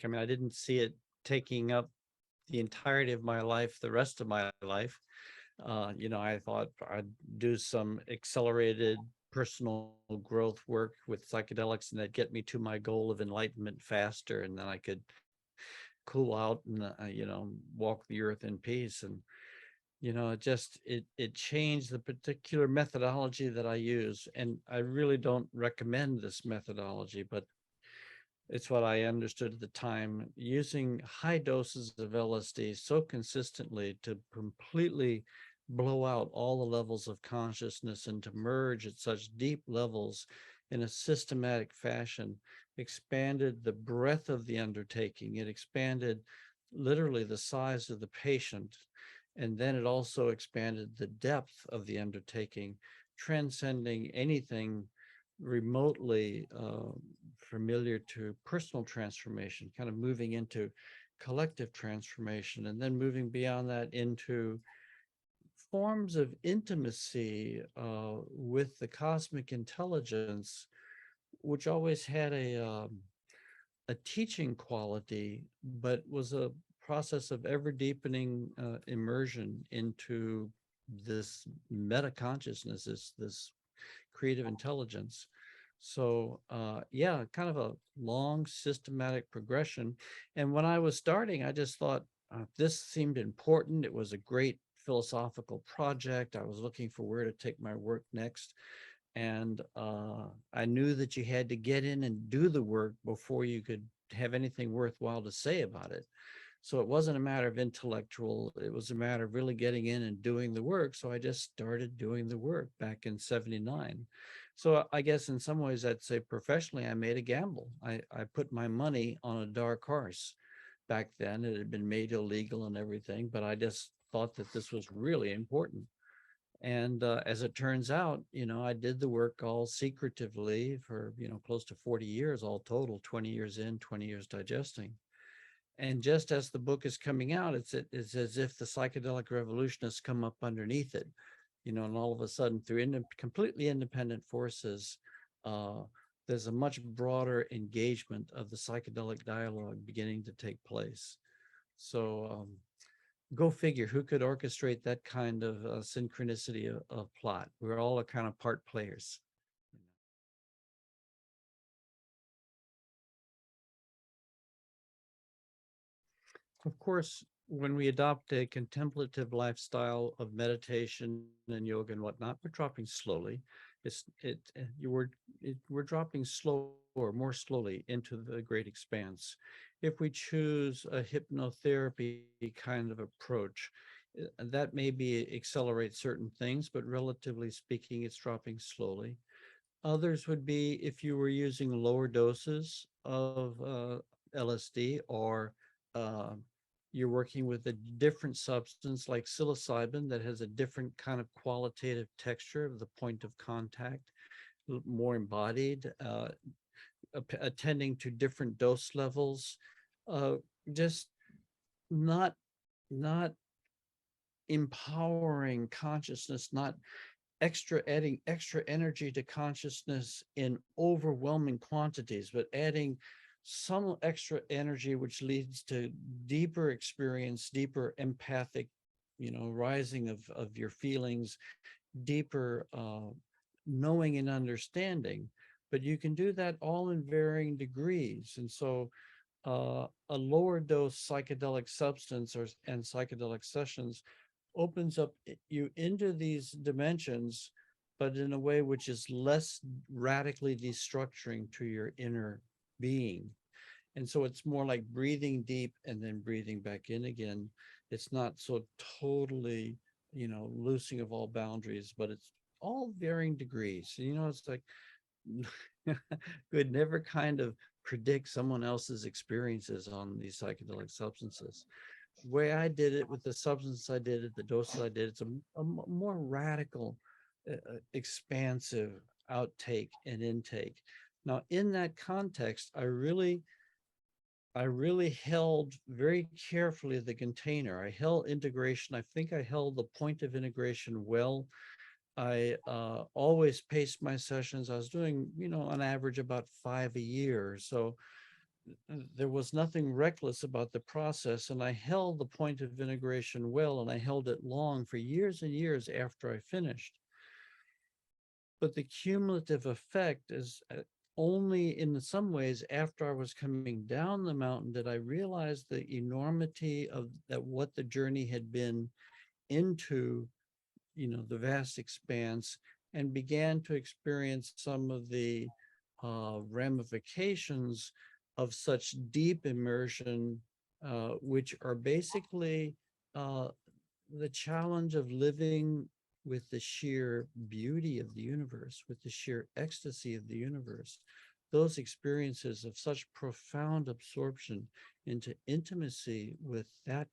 I mean, I didn't see it taking up the entirety of my life, the rest of my life. I thought I'd do some accelerated personal growth work with psychedelics and that'd get me to my goal of enlightenment faster. And then I could cool out and, walk the earth in peace. And, it changed the particular methodology that I use. And I really don't recommend this methodology, but it's what I understood at the time. Using high doses of LSD so consistently to completely blow out all the levels of consciousness and to merge at such deep levels in a systematic fashion expanded the breadth of the undertaking. It expanded literally the size of the patient. And then it also expanded the depth of the undertaking, transcending anything remotely familiar to personal transformation, kind of moving into collective transformation, and then moving beyond that into forms of intimacy with the cosmic intelligence, which always had a teaching quality, but was a process of ever deepening immersion into this meta consciousness, this creative intelligence. So yeah, kind of a long systematic progression. And when I was starting, I just thought this seemed important. It was a great philosophical project. I was looking for where to take my work next. And I knew that you had to get in and do the work before you could have anything worthwhile to say about it. So it wasn't a matter of intellectual, it was a matter of really getting in and doing the work. So I just started doing the work back in 79. So I guess in some ways I'd say professionally, I made a gamble. I put my money on a dark horse. Back then it had been made illegal and everything, but I just thought that this was really important. And as it turns out, I did the work all secretively for, close to 40 years, all total, 20 years in, 20 years digesting. And just as the book is coming out, it's as if the psychedelic revolution has come up underneath it, and all of a sudden, through completely independent forces, uh, there's a much broader engagement of the psychedelic dialogue beginning to take place. So go figure, who could orchestrate that kind of synchronicity of plot? We're all a kind of part players. Of course, when we adopt a contemplative lifestyle of meditation and yoga and whatnot, we're dropping slowly. It's it you were we're dropping slower, more slowly into the great expanse. If we choose a hypnotherapy kind of approach, that maybe accelerate certain things, but relatively speaking, it's dropping slowly. Others would be if you were using lower doses of LSD, or uh, you're working with a different substance like psilocybin that has a different kind of qualitative texture of the point of contact, more embodied, attending to different dose levels, uh, just not not empowering consciousness, not adding extra energy to consciousness in overwhelming quantities, but adding some extra energy which leads to deeper experience, deeper empathic, rising of your feelings, deeper knowing and understanding. But you can do that all in varying degrees. And so a lower dose psychedelic substance and psychedelic sessions opens up you into these dimensions, but in a way which is less radically destructuring to your inner being. And so it's more like breathing deep and then breathing back in again. It's not so totally, loosing of all boundaries, but it's all varying degrees. It's like could never kind of predict someone else's experiences on these psychedelic substances. The way I did it with the substance I did it, the doses I did, it's a more radical, expansive outtake and intake. Now, in that context, I really held very carefully the container. I held integration. I think I held the point of integration well. I always paced my sessions. I was doing, on average about 5 a year. So there was nothing reckless about the process, and I held the point of integration well, and I held it long for years and years after I finished. But the cumulative effect is only in some ways after I was coming down the mountain did I realize the enormity of that what the journey had been into, the vast expanse, and began to experience some of the ramifications of such deep immersion, which are basically uh, the challenge of living with the sheer beauty of the universe, with the sheer ecstasy of the universe. Those experiences of such profound absorption into intimacy with that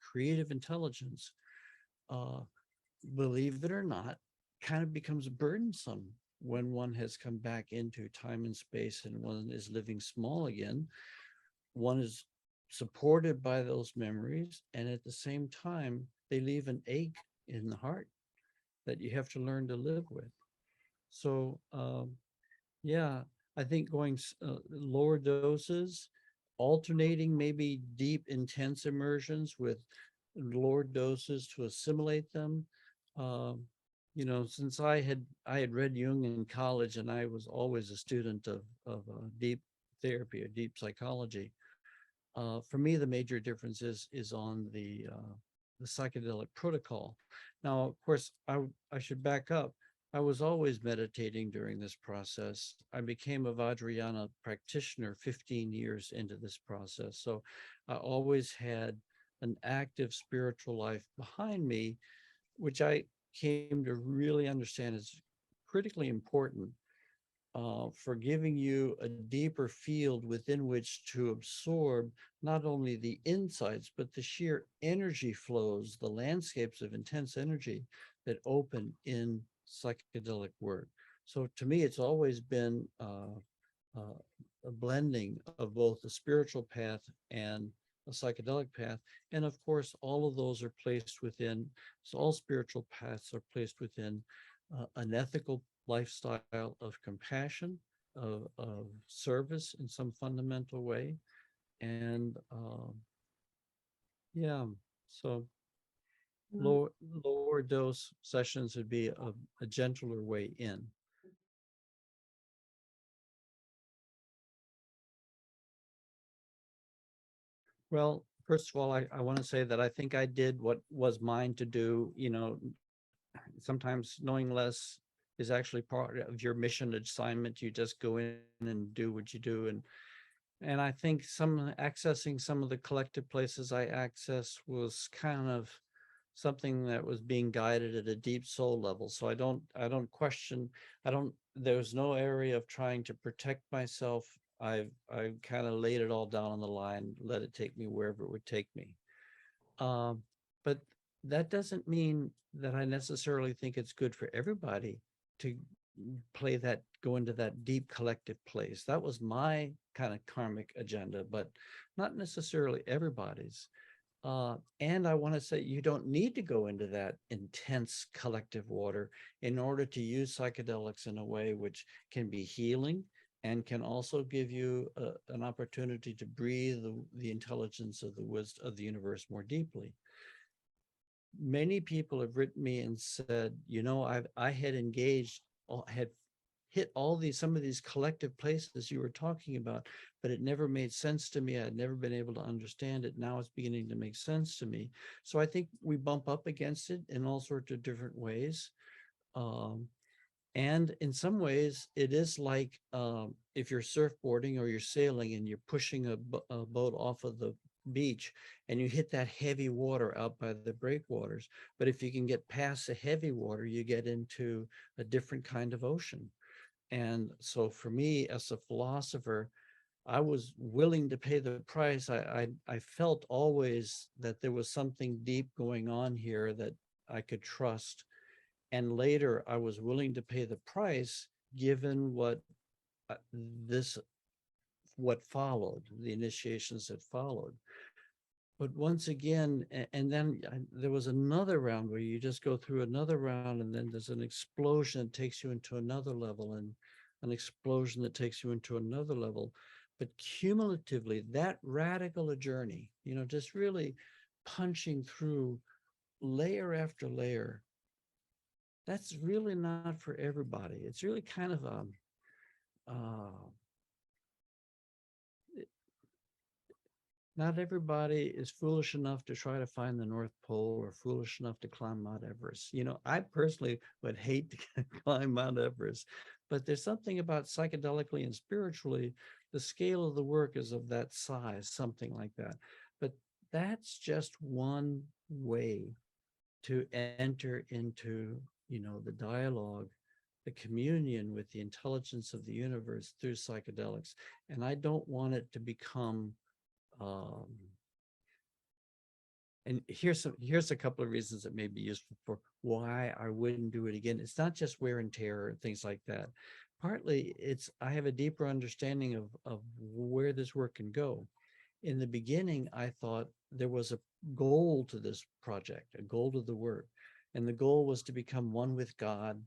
creative intelligence, uh, believe it or not, kind of becomes burdensome when one has come back into time and space and one is living small again. One is supported by those memories, and at the same time, they leave an ache in the heart that you have to learn to live with. So, yeah, I think going lower doses, alternating maybe deep, intense immersions with lower doses to assimilate them. Um, since I had read Jung in college, and I was always a student of deep therapy or deep psychology. For me, the major difference is on the psychedelic protocol. Now, of course, I should back up. I was always meditating during this process. I became a Vajrayana practitioner 15 years into this process. So I always had an active spiritual life behind me, which I came to really understand is critically important for giving you a deeper field within which to absorb not only the insights, but the sheer energy flows, the landscapes of intense energy that open in psychedelic work. So to me, it's always been a blending of both the spiritual path and a psychedelic path. And of course, all of those are placed within, so all spiritual paths are placed within an ethical lifestyle of compassion, of service in some fundamental way. And yeah, so Mm. lower, lower dose sessions would be a gentler way in. Well, first of all, I want to say that I think I did what was mine to do. Sometimes knowing less is actually part of your mission assignment. You just go in and do what you do. And I think accessing some of the collective places I access was kind of something that was being guided at a deep soul level. So I don't question, there's no area of trying to protect myself. I've kind of laid it all down on the line, let it take me wherever it would take me. Um, but that doesn't mean that I necessarily think it's good for everybody to go into that deep collective place. That was my kind of karmic agenda, but not necessarily everybody's. And I want to say you don't need to go into that intense collective water in order to use psychedelics in a way which can be healing and can also give you an opportunity to breathe the intelligence of the wisdom of the universe more deeply. Many people have written me and said, I had engaged, had hit all these some of these collective places you were talking about, but it never made sense to me. I'd never been able to understand it. Now it's beginning to make sense to me. So I think we bump up against it in all sorts of different ways. Um, and in some ways, it is like if you're surfboarding or you're sailing and you're pushing a boat off of the beach and you hit that heavy water out by the breakwaters. But if you can get past the heavy water, you get into a different kind of ocean. And so for me, as a philosopher, I was willing to pay the price. I felt always that there was something deep going on here that I could trust. And later, I was willing to pay the price given uh, this what followed, the initiations that followed. But once again, and then there was another round where you just go through another round, and then there's an explosion that takes you into another level, and an explosion that takes you into another level. but cumulatively, that radical a journey, just really punching through layer after layer, that's really not for everybody. It's really kind of uh, not everybody is foolish enough to try to find the North Pole or foolish enough to climb Mount Everest. I personally would hate to climb Mount Everest, but there's something about psychedelically and spiritually, the scale of the work is of that size, something like that. But that's just one way to enter into, the dialogue, the communion with the intelligence of the universe through psychedelics. And I don't want it to become um, and here's a couple of reasons that may be useful for why I wouldn't do it again. It's not just wear and tear and things like that. Partly it's I have a deeper understanding of where this work can go. In the beginning, I thought there was a goal to this project, a goal to the work. And the goal was to become one with God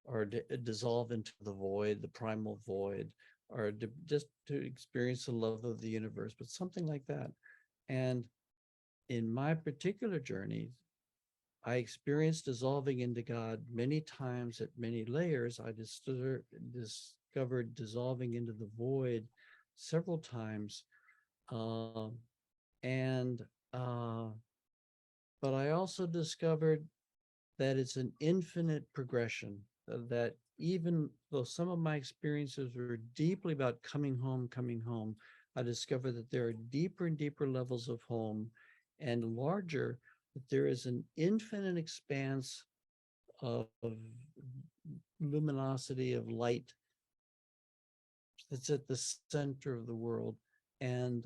or dissolve into the void, the primal void, or just to experience the love of the universe, but something like that. And in my particular journey, I experienced dissolving into God many times at many layers. I discovered dissolving into the void several times. Um, and uh, but I also discovered that it's an infinite progression, that even though some of my experiences were deeply about coming home, I discovered that there are deeper and deeper levels of home and larger, that there is an infinite expanse of luminosity, of light that's at the center of the world. And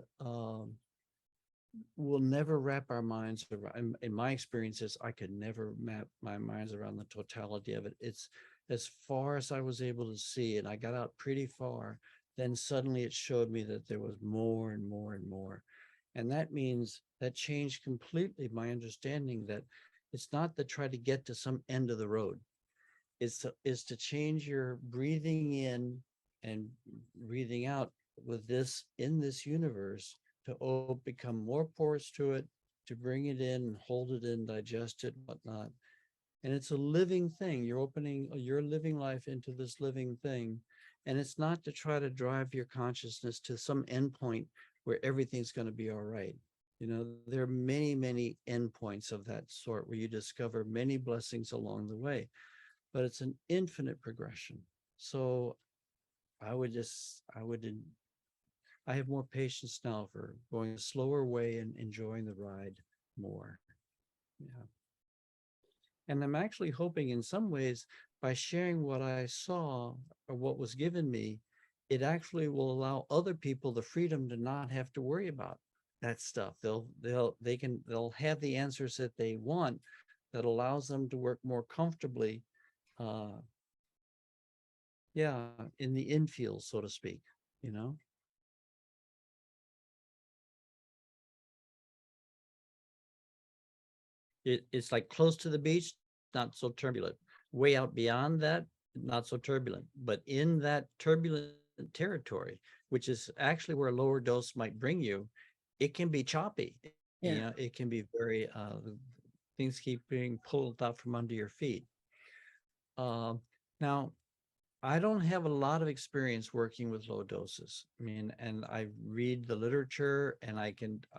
we'll never wrap our minds around. In my experiences, I could never map my minds around the totality of it. It's as far as I was able to see, and I got out pretty far. Then suddenly it showed me that there was more and more and more. And that means that changed completely my understanding that it's not to try to get to some end of the road. Is to change your breathing in and breathing out with this in this universe to become more porous to it, to bring it in, hold it in, digest it, whatnot. And it's a living thing. You're opening your living life into this living thing. And it's not to try to drive your consciousness to some endpoint where everything's going to be all right. There are many, many endpoints of that sort where you discover many blessings along the way, but it's an infinite progression. So I have more patience now for going a slower way and enjoying the ride more. Yeah. And I'm actually hoping in some ways by sharing what I saw or what was given me, it actually will allow other people the freedom to not have to worry about that stuff. They'll have the answers that they want that allows them to work more comfortably. Uh, yeah, in the infield, so to speak, you know? It's like close to the beach, not so turbulent. Way out beyond that, not so turbulent. But in that turbulent territory, which is actually where a lower dose might bring you, it can be choppy. Yeah. It can be very things keep being pulled out from under your feet. Um, Now, I don't have a lot of experience working with low doses. I mean, and I read the literature and I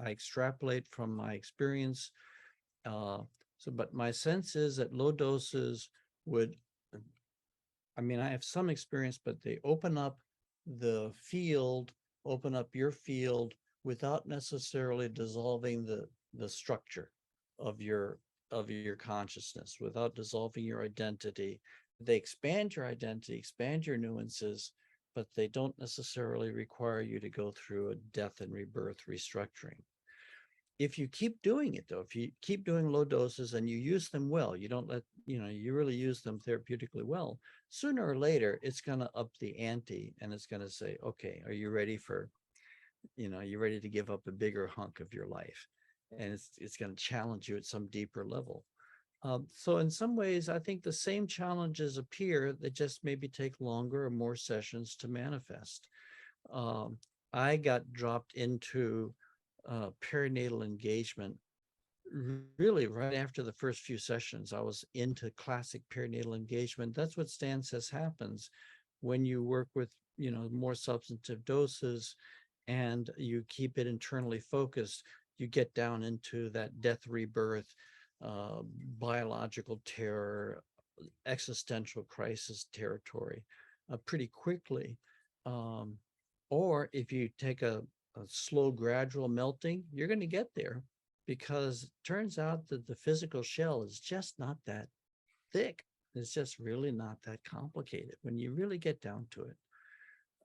extrapolate from my experience. Uh, but my sense is that low doses would, I mean, I have some experience, but they the field, open up your field without necessarily dissolving the structure of your consciousness, without dissolving your identity. They expand your identity, expand your nuances, but they don't necessarily require you to go through a death and rebirth restructuring. If you keep doing it though, if you keep doing low doses and you use them well, you don't you really use them therapeutically well, sooner or later it's going to up the ante and it's going to say, okay, are you ready for, you ready to give up a bigger hunk of your life? And it's going to challenge you at some deeper level. So in some ways, I think the same challenges appear that just maybe take longer or more sessions to manifest. Um, I got dropped into perinatal engagement really right after the first few sessions. I was into classic perinatal engagement. That's what Stan says happens when you work with, more substantive doses and you keep it internally focused. You get down into that death rebirth, uh, biological terror, existential crisis territory pretty quickly. Um, or if you take a slow, gradual melting, you're going to get there, because it turns out that the physical shell is just not that thick. It's just really not that complicated when you really get down to it.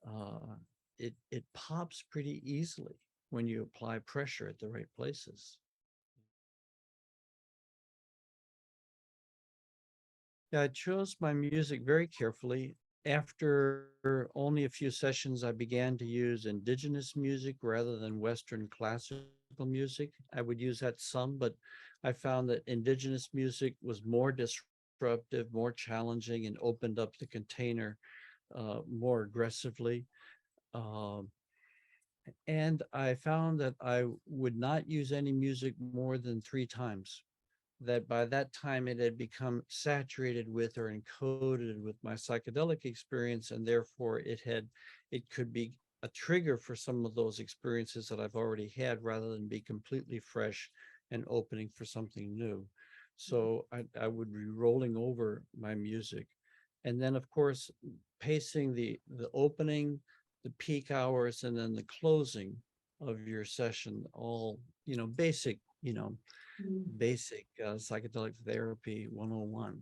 Uh, it pops pretty easily when you apply pressure at the right places. Yeah, I chose my music very carefully. After only a few sessions, I began to use indigenous music rather than Western classical music. I would use that some, but I found that indigenous music was more disruptive, more challenging, and opened up the container more aggressively. Um, and I found that I would not use any music more than 3 times, that by that time it had become saturated with or encoded with my psychedelic experience, and therefore it could be a trigger for some of those experiences that I've already had, rather than be completely fresh and opening for something new. So I would be rolling over my music. And then of course pacing the opening, the peak hours, and then the closing of your session, all basic, Mm. psychedelic therapy 101.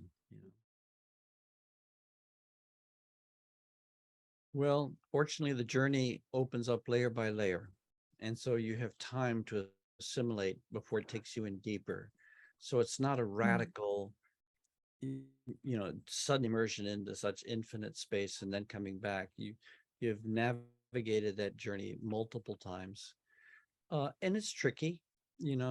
Well, fortunately, the journey opens up layer by layer. And so you have time to assimilate before it takes you in deeper. So it's not a Mm. radical, sudden immersion into such infinite space and then coming back. You've navigated that journey multiple times. And it's tricky, and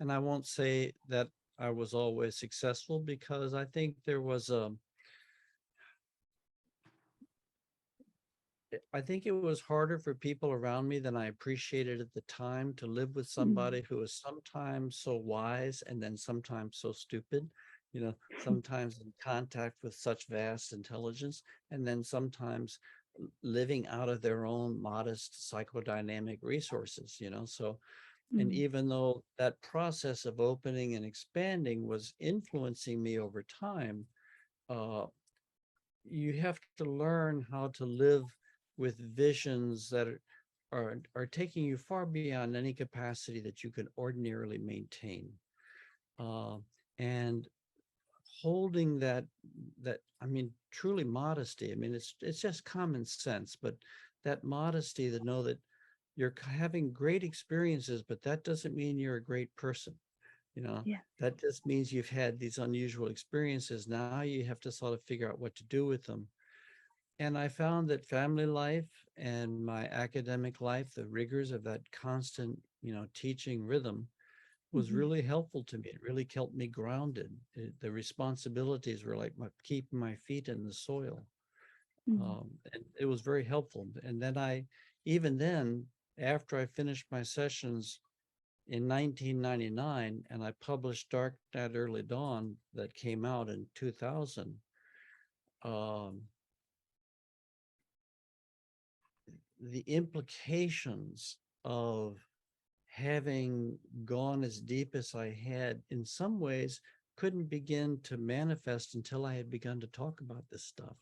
I won't say that I was always successful, because I think there was I think it was harder for people around me than I appreciated at the time, to live with somebody Mm. who was sometimes so wise and then sometimes so stupid, sometimes in contact with such vast intelligence, and then sometimes living out of their own modest psychodynamic resources, so. And Mm. even though that process of opening and expanding was influencing me over time, uh, you have to learn how to live with visions that are taking you far beyond any capacity that you can ordinarily maintain. Uh, and holding that I mean, truly modesty. I mean, it's just common sense, but that modesty, to know that you're having great experiences, but that doesn't mean you're a great person. You know, Yeah. that just means you've had these unusual experiences. Now you have to sort of figure out what to do with them. And I found that family life and my academic life, the rigors of that constant, teaching rhythm, was Mhm. really helpful to me. It really kept me grounded. The responsibilities were like keeping my feet in the soil. Mm. And it was very helpful. And then even then, after I finished my sessions in 1999, and I published Dark Night, Early Dawn, that came out in 2000, um, the implications of having gone as deep as I had, in some ways, couldn't begin to manifest until I had begun to talk about this stuff.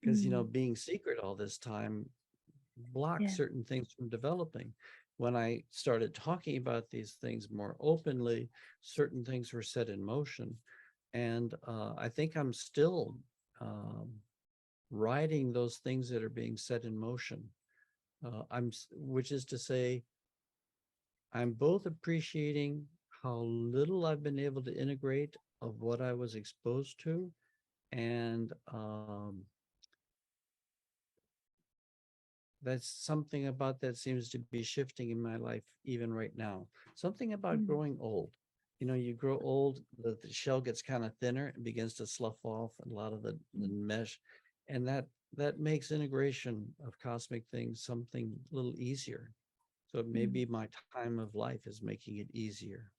Because, Mm. being secret all this time blocked Yeah. certain things from developing. When I started talking about these things more openly, certain things were set in motion. And I think I'm still um, riding those things that are being set in motion. Which is to say, I'm both appreciating how little I've been able to integrate of what I was exposed to, and that's something about that seems to be shifting in my life even right now. Something about Mm. growing old. You grow old, the shell gets kind of thinner and begins to slough off, and a lot of the Mm. mesh, and that that makes integration of cosmic things something a little easier. So maybe my time of life is making it easier.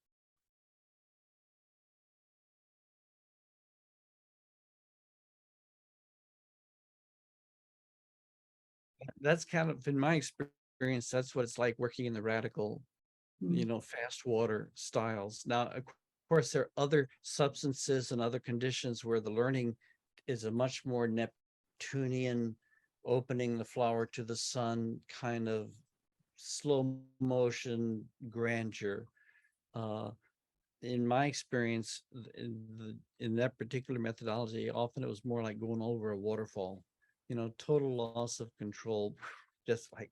That's kind of, in my experience, that's what it's like working in the radical, fast water styles. Now, of course, there are other substances and other conditions where the learning is a much more Neptunian, opening the flower to the sun kind of slow motion grandeur. Uh, in my experience, in that particular methodology, often it was more like going over a waterfall, total loss of control, just like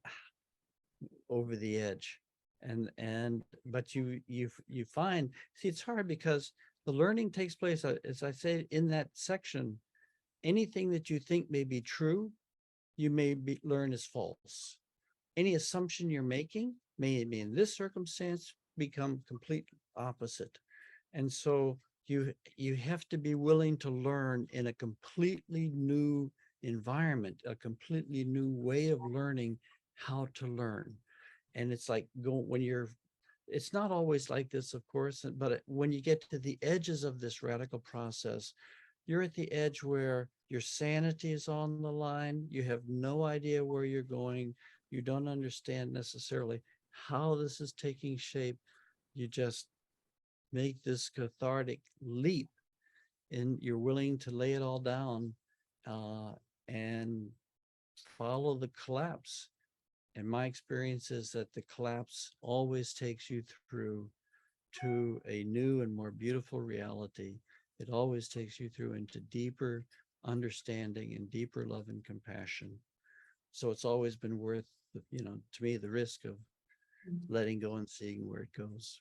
over the edge. And but you find, see, it's hard because the learning takes place, as I say in that section. Anything that you think may be true, you may learn is false. Any assumption you're making may be in this circumstance become complete opposite. And so you have to be willing to learn in a completely new environment, a completely new way of learning how to learn. And it's like when you're, it's not always like this, of course, but when you get to the edges of this radical process, you're at the edge where your sanity is on the line. You have no idea where you're going. You don't understand necessarily how this is taking shape. You just make this cathartic leap, and you're willing to lay it all down uh, and follow the collapse. And my experience is that the collapse always takes you through to a new and more beautiful reality. It always takes you through into deeper understanding and deeper love and compassion. So it's always been worth, to me, the risk of letting go and seeing where it goes.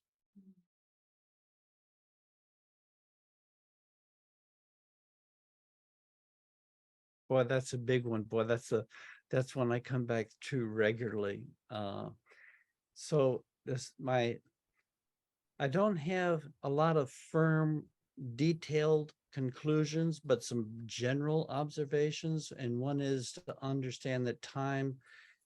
Boy, that's a big one. Boy, that's one I come back to regularly. So this my I don't have a lot of firm, detailed conclusions, but some general observations. And one is to understand that time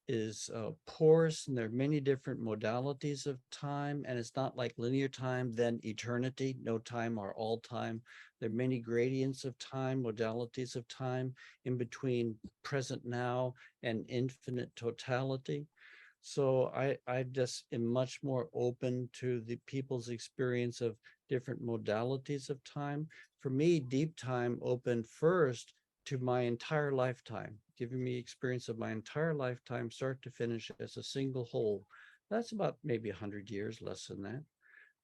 is porous, and there are many different modalities of time. And it's not like linear time, then eternity, no time or all time. There are many gradients of time, modalities of time in between present now and infinite totality. So I just am much more open to the people's experience of different modalities of time. For me, deep time opened first to my entire lifetime, giving me experience of my entire lifetime, start to finish, as a single whole. That's about maybe 100 years, less than that.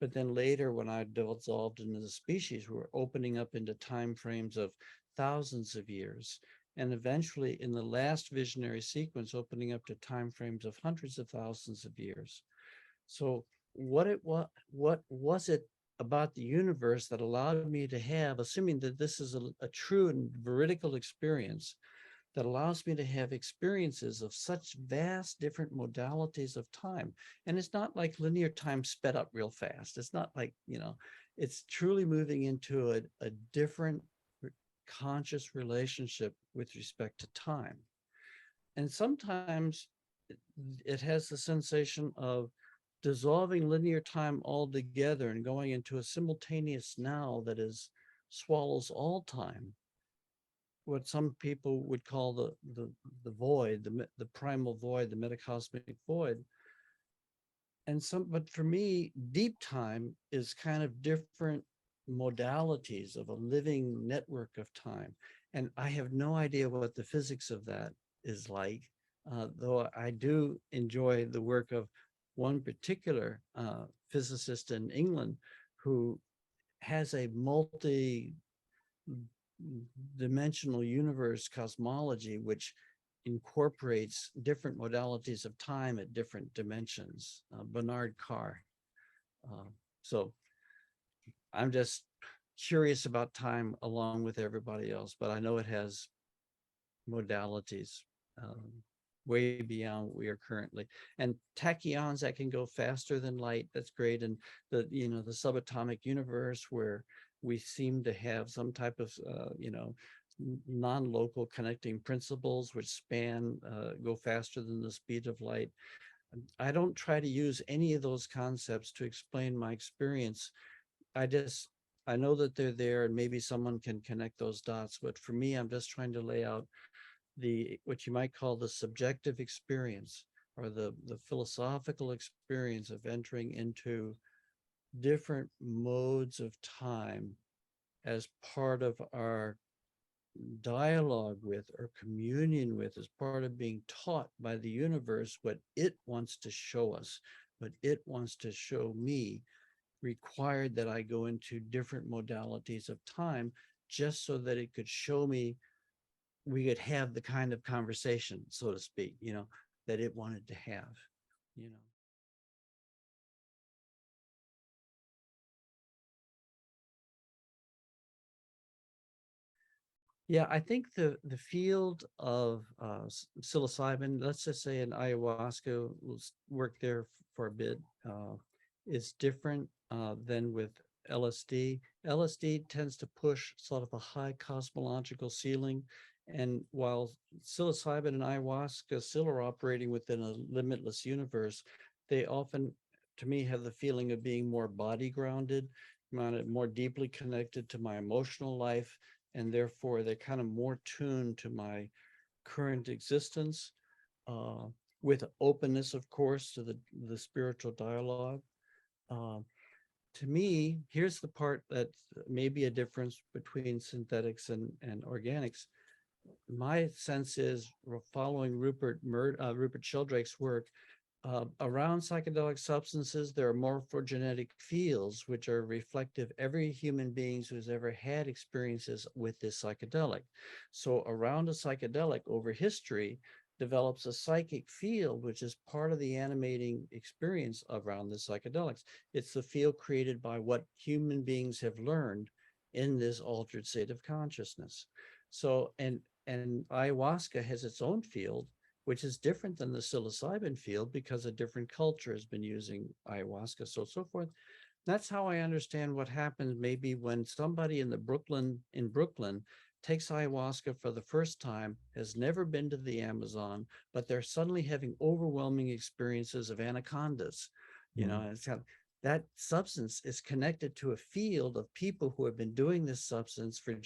But then later, when I dissolved into the species, we're opening up into time frames of thousands of years. And eventually, in the last visionary sequence, opening up to time frames of hundreds of thousands of years. So what was it about the universe that allowed me to have, assuming that this is a true and veridical experience, that allows me to have experiences of such vast different modalities of time? And it's not like linear time sped up real fast. It's not like, it's truly moving into a different conscious relationship with respect to time. And sometimes it has the sensation of dissolving linear time altogether and going into a simultaneous now that is swallows all time, what some people would call the void, the primal void, the metacosmic void. But for me, deep time is kind of different modalities of a living network of time. And I have no idea what the physics of that is like, though I do enjoy the work of one particular physicist in England who has a multi-dimensional universe cosmology, which incorporates different modalities of time at different dimensions. Bernard Carr. Uh, so I'm just curious about time along with everybody else, but I know it has modalities um, way beyond what we are currently. And tachyons that can go faster than light, that's great. And the subatomic universe, where we seem to have some type of non-local connecting principles, which go faster than the speed of light. I don't try to use any of those concepts to explain my experience. I know that they're there and maybe someone can connect those dots, but for me, I'm just trying to lay out what you might call the subjective experience, or the philosophical experience of entering into different modes of time as part of our dialogue with or communion with, as part of being taught by the universe what it wants to show us, what it wants to show me, required that I go into different modalities of time just so that it could show me, we could have the kind of conversation, so to speak, that it wanted to have, you know. Yeah, I think the field of psilocybin, let's just say in ayahuasca, work there for a bit, is different than with LSD. LSD tends to push sort of a high cosmological ceiling, and while psilocybin and ayahuasca still are operating within a limitless universe, they often, to me, have the feeling of being more body grounded, more deeply connected to my emotional life, and therefore they're kind of more tuned to my current existence, uh, with openness, of course, to the spiritual dialogue. Um, to me, here's the part that may be a difference between synthetics and organics. My sense is, following Rupert Sheldrake's work, around psychedelic substances, there are morphogenetic fields which are reflective every human being who's ever had experiences with this psychedelic. So around a psychedelic over history develops a psychic field, which is part of the animating experience around the psychedelics. It's the field created by what human beings have learned in this altered state of consciousness. So, and ayahuasca has its own field, which is different than the psilocybin field because a different culture has been using ayahuasca, so forth. That's how I understand what happens maybe when somebody in Brooklyn takes ayahuasca for the first time, has never been to the Amazon, but they're suddenly having overwhelming experiences of anacondas. Mm. It's kind of, that substance is connected to a field of people who have been doing this substance for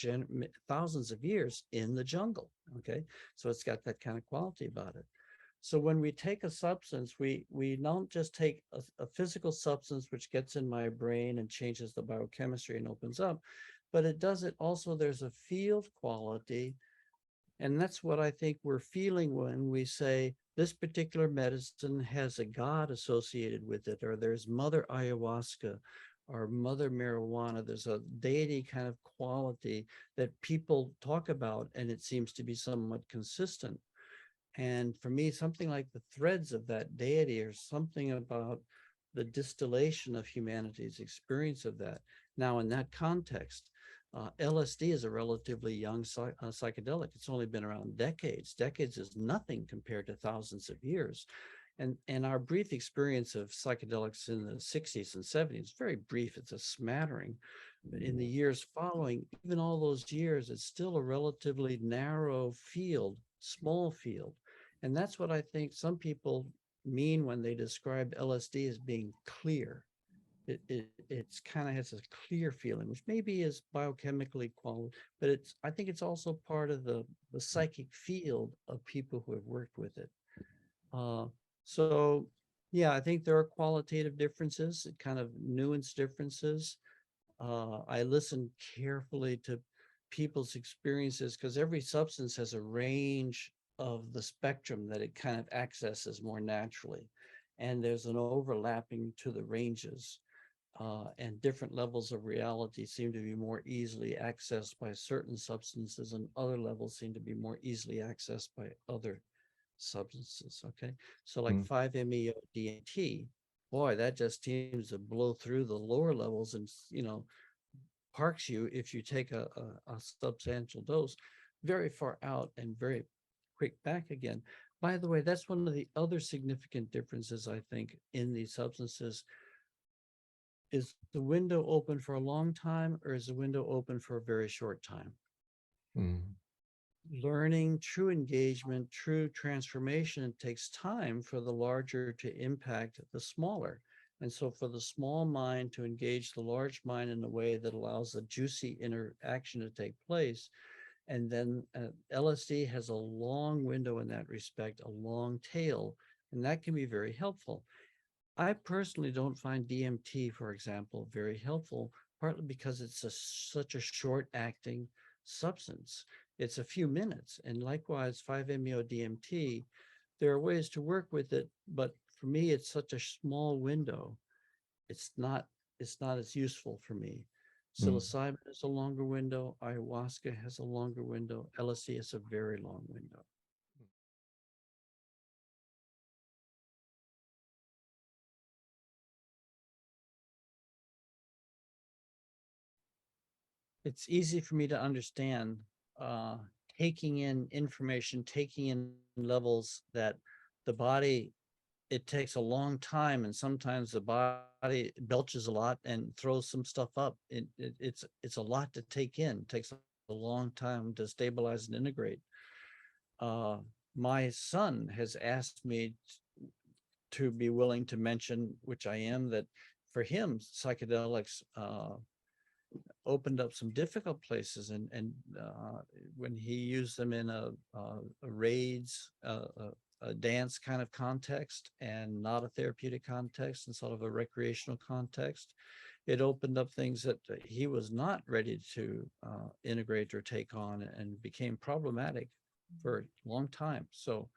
thousands of years in the jungle. Okay, so it's got that kind of quality about it. So when we take a substance, we don't just take a physical substance which gets in my brain and changes the biochemistry and opens up, but it does it also, there's a field quality. And that's what I think we're feeling when we say this particular medicine has a God associated with it, or there's Mother Ayahuasca or Mother Marijuana. There's a deity kind of quality that people talk about, and it seems to be somewhat consistent. And for me, something like the threads of that deity, or something about the distillation of humanity's experience of that. Now, in that context, LSD is a relatively young psychedelic. It's only been around decades. Decades is nothing compared to thousands of years. And our brief experience of psychedelics in the 60s and 70s, very brief, it's a smattering. But in the years following, even all those years, it's still a relatively narrow field, small field. And that's what I think some people mean when they describe LSD as being clear. It's kind of has a clear feeling, which maybe is biochemically quality, but I think it's also part of the psychic field of people who have worked with it. Uh, so yeah, I think there are qualitative differences, kind of nuance differences. I listen carefully to people's experiences because every substance has a range of the spectrum that it kind of accesses more naturally. And there's an overlapping to the ranges. And different levels of reality seem to be more easily accessed by certain substances, and other levels seem to be more easily accessed by other substances. Okay, so like Mm. 5-MeO DMT, boy, that just seems to blow through the lower levels and parks you, if you take a substantial dose, very far out and very quick back again. By the way, that's one of the other significant differences I think in these substances. Is the window open for a long time, or is the window open for a very short time? Mm. learning, true engagement, true transformation, it takes time for the larger to impact the smaller. And so for the small mind to engage the large mind in a way that allows a juicy interaction to take place. And then LSD has a long window in that respect, a long tail, and that can be very helpful. I personally don't find DMT, for example, very helpful, partly because it's such a short acting substance. It's a few minutes. And likewise, 5-MeO DMT, there are ways to work with it, but for me, it's such a small window. It's not, it's not as useful for me. Psilocybin is a longer window. Ayahuasca has a longer window. LSD is a very long window. It's easy for me to understand uh, taking in information, taking in levels that the body, it takes a long time, and sometimes the body belches a lot and throws some stuff up. It's a lot to take in. It takes a long time to stabilize and integrate. Uh, my son has asked me to be willing to mention, which I am, that for him, psychedelics opened up some difficult places, and when he used them in a raids, a dance kind of context and not a therapeutic context and sort of a recreational context, it opened up things that he was not ready to integrate or take on, and became problematic for a long time. So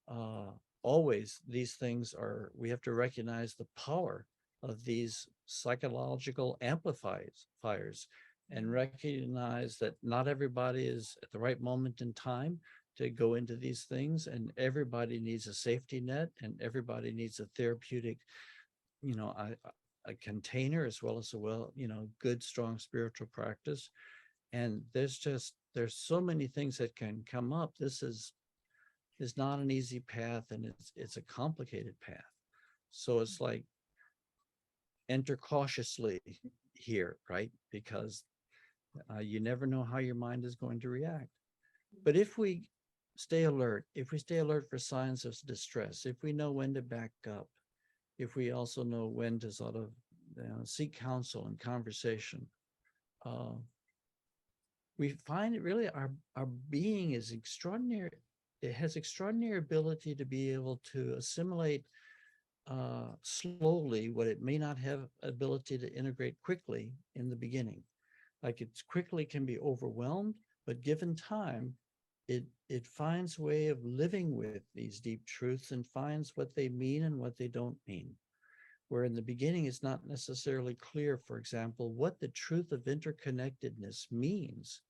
uh, always these things are, we have to recognize the power of these psychological amplifiers and recognize that not everybody is at the right moment in time to go into these things, and everybody needs a safety net, and everybody needs a therapeutic, you know, a container, as well as a good strong spiritual practice. And there's so many things that can come up. This is not an easy path, and it's a complicated path. So it's like, enter cautiously here, right? Because you never know how your mind is going to react. But if we stay alert, if we stay alert for signs of distress, if we know when to back up, if we also know when to sort of seek counsel and conversation, uh, we find it really our being is extraordinary. It has extraordinary ability to be able to assimilate slowly what it may not have ability to integrate quickly in the beginning. Like, it quickly can be overwhelmed, but given time, it finds a way of living with these deep truths and finds what they mean and what they don't mean. Where in the beginning, it's not necessarily clear, for example, what the truth of interconnectedness means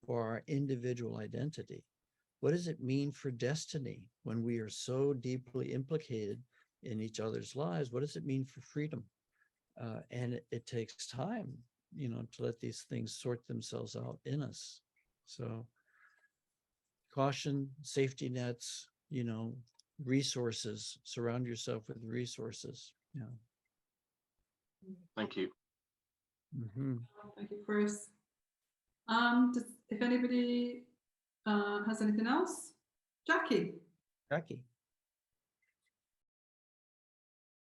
for our individual identity. What does it mean for destiny when we are so deeply implicated in each other's lives? What does it mean for freedom? And it takes time, to let these things sort themselves out in us. So caution, safety nets, resources, surround yourself with resources. Yeah. Thank you. Mm-hmm. Thank you, Chris. If anybody has anything else, Jackie. Jackie.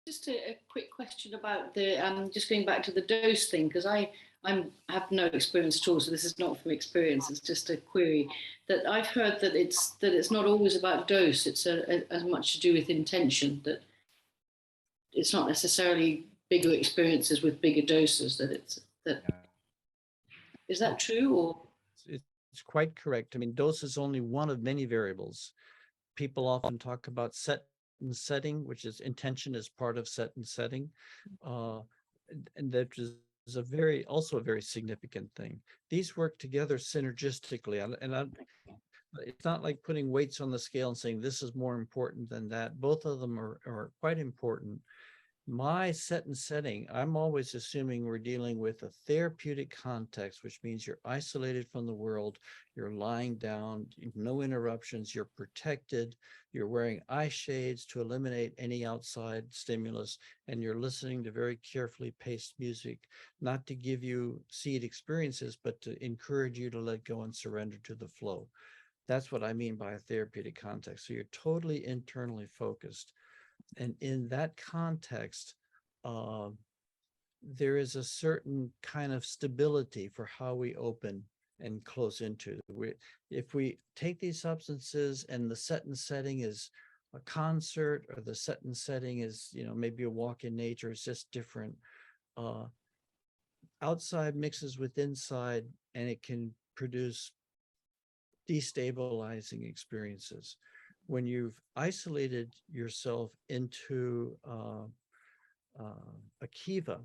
Just a quick question about the just going back to the dose thing, because I have no experience at all, so this is not from experience. It's just a query that I've heard that it's not always about dose. It's as much to do with intention. That it's not necessarily bigger experiences with bigger doses. Is that true, or? It's quite correct. I mean, dose is only one of many variables. People often talk about set and setting, which is intention as part of set and setting. And that is also a very significant thing. These work together synergistically. It's not like putting weights on the scale and saying this is more important than that. Both of them are quite important. My set and setting, I'm always assuming we're dealing with a therapeutic context, which means you're isolated from the world, you're lying down, no interruptions, you're protected, you're wearing eye shades to eliminate any outside stimulus, and you're listening to very carefully paced music, not to give you seed experiences, but to encourage you to let go and surrender to the flow. That's what I mean by a therapeutic context. So you're totally internally focused. And in that context, uh, there is a certain kind of stability for how we open and close into. If we take these substances and the set and setting is a concert, or the set and setting is, maybe a walk in nature, it's just different. Uh, Outside mixes with inside, and it can produce destabilizing experiences. When you've isolated yourself into a kiva,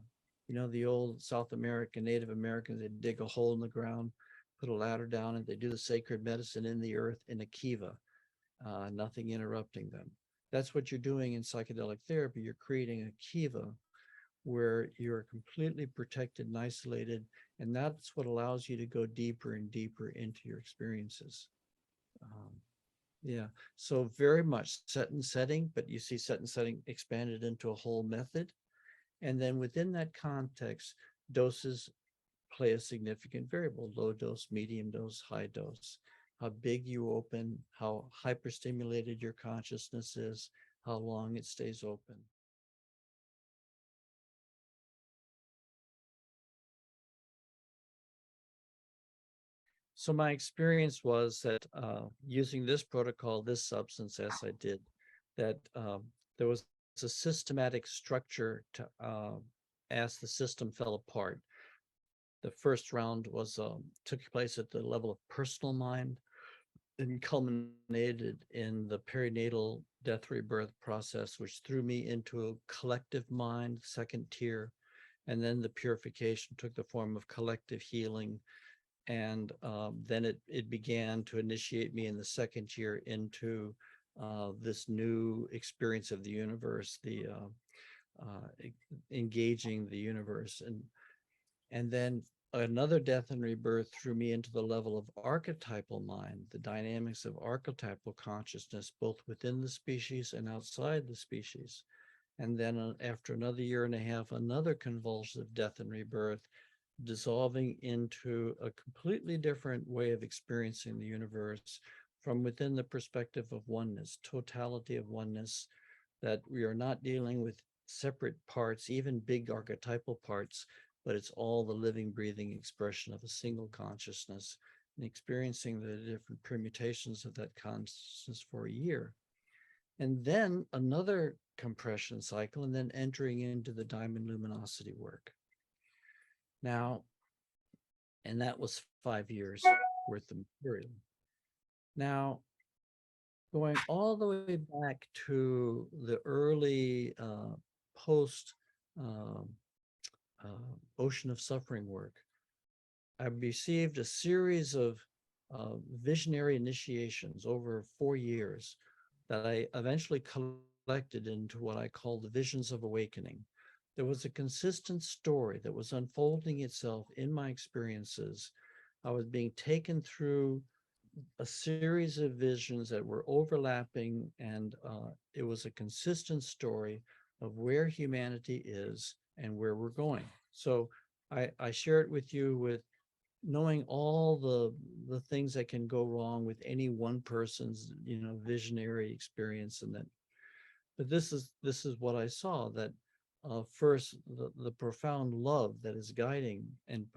the old South American, Native Americans, they dig a hole in the ground, put a ladder down, and they do the sacred medicine in the earth in a kiva, nothing interrupting them. That's what you're doing in psychedelic therapy. You're creating a kiva where you're completely protected and isolated, and that's what allows you to go deeper and deeper into your experiences. Um, yeah, so very much set and setting, but you see set and setting expanded into a whole method. And then within that context, doses play a significant variable: low dose, medium dose, high dose. How big you open, how hyperstimulated your consciousness is, how long it stays open. So my experience was that using this protocol, this substance, as I did, that there was a systematic structure to as the system fell apart. The first round was took place at the level of personal mind and culminated in the perinatal death rebirth process, which threw me into a collective mind, second tier, and then the purification took the form of collective healing. And then it began to initiate me in the second year into this new experience of the universe, the engaging the universe. And then another death and rebirth threw me into the level of archetypal mind, the dynamics of archetypal consciousness, both within the species and outside the species. And then after another year and a half, another convulsive death and rebirth, dissolving into a completely different way of experiencing the universe from within the perspective of oneness, totality of oneness, that we are not dealing with separate parts, even big archetypal parts, but it's all the living, breathing expression of a single consciousness, and experiencing the different permutations of that consciousness for a year. And then another compression cycle, and then entering into the diamond luminosity work. Now, and that was 5 years worth of material. Now, going all the way back to the early post uh, Ocean of Suffering work, I received a series of visionary initiations over 4 years that I eventually collected into what I call the visions of awakening. There was a consistent story that was unfolding itself in my experiences. I was being taken through a series of visions that were overlapping, and it was a consistent story of where humanity is and where we're going. So I share it with you with knowing all the things that can go wrong with any one person's visionary experience, and that, but this is what I saw, that first the profound love that is guiding and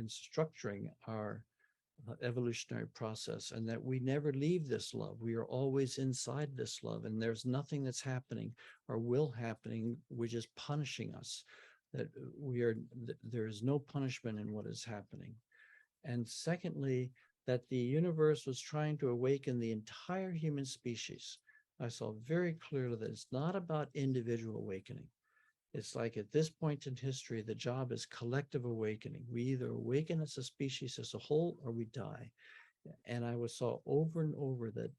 structuring our evolutionary process, and that we never leave this love. We are always inside this love, and there's nothing that's happening or will happening which is punishing us, that there is no punishment in what is happening. And secondly, that the universe was trying to awaken the entire human species. I saw very clearly that it's not about individual awakening. It's like at this point in history, the job is collective awakening. We either awaken as a species as a whole, or we die. And I saw over and over that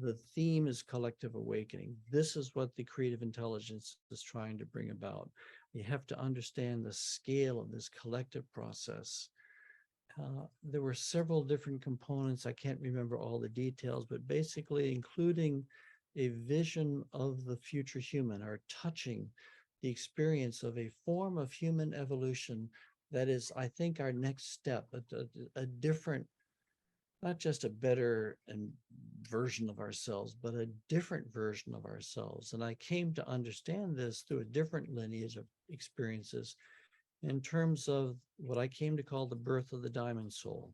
the theme is collective awakening. This is what the creative intelligence is trying to bring about. You have to understand the scale of this collective process. There were several different components. I can't remember all the details, but basically including a vision of the future human, or touching the experience of a form of human evolution that is, I think, our next step, a different not just a better and version of ourselves, but a different version of ourselves. And I came to understand this through a different lineage of experiences in terms of what I came to call the birth of the diamond soul.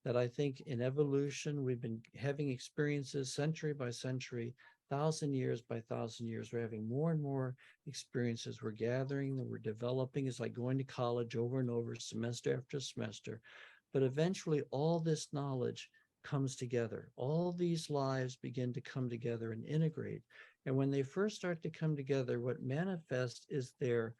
That I think in evolution, we've been having experiences century by century, 1,000 years by 1,000 years. We're having more and more experiences. We're gathering, we're developing. It's like going to college over and over, semester after semester. But eventually, all this knowledge comes together. All these lives begin to come together and integrate. And when they first start to come together, what manifests is their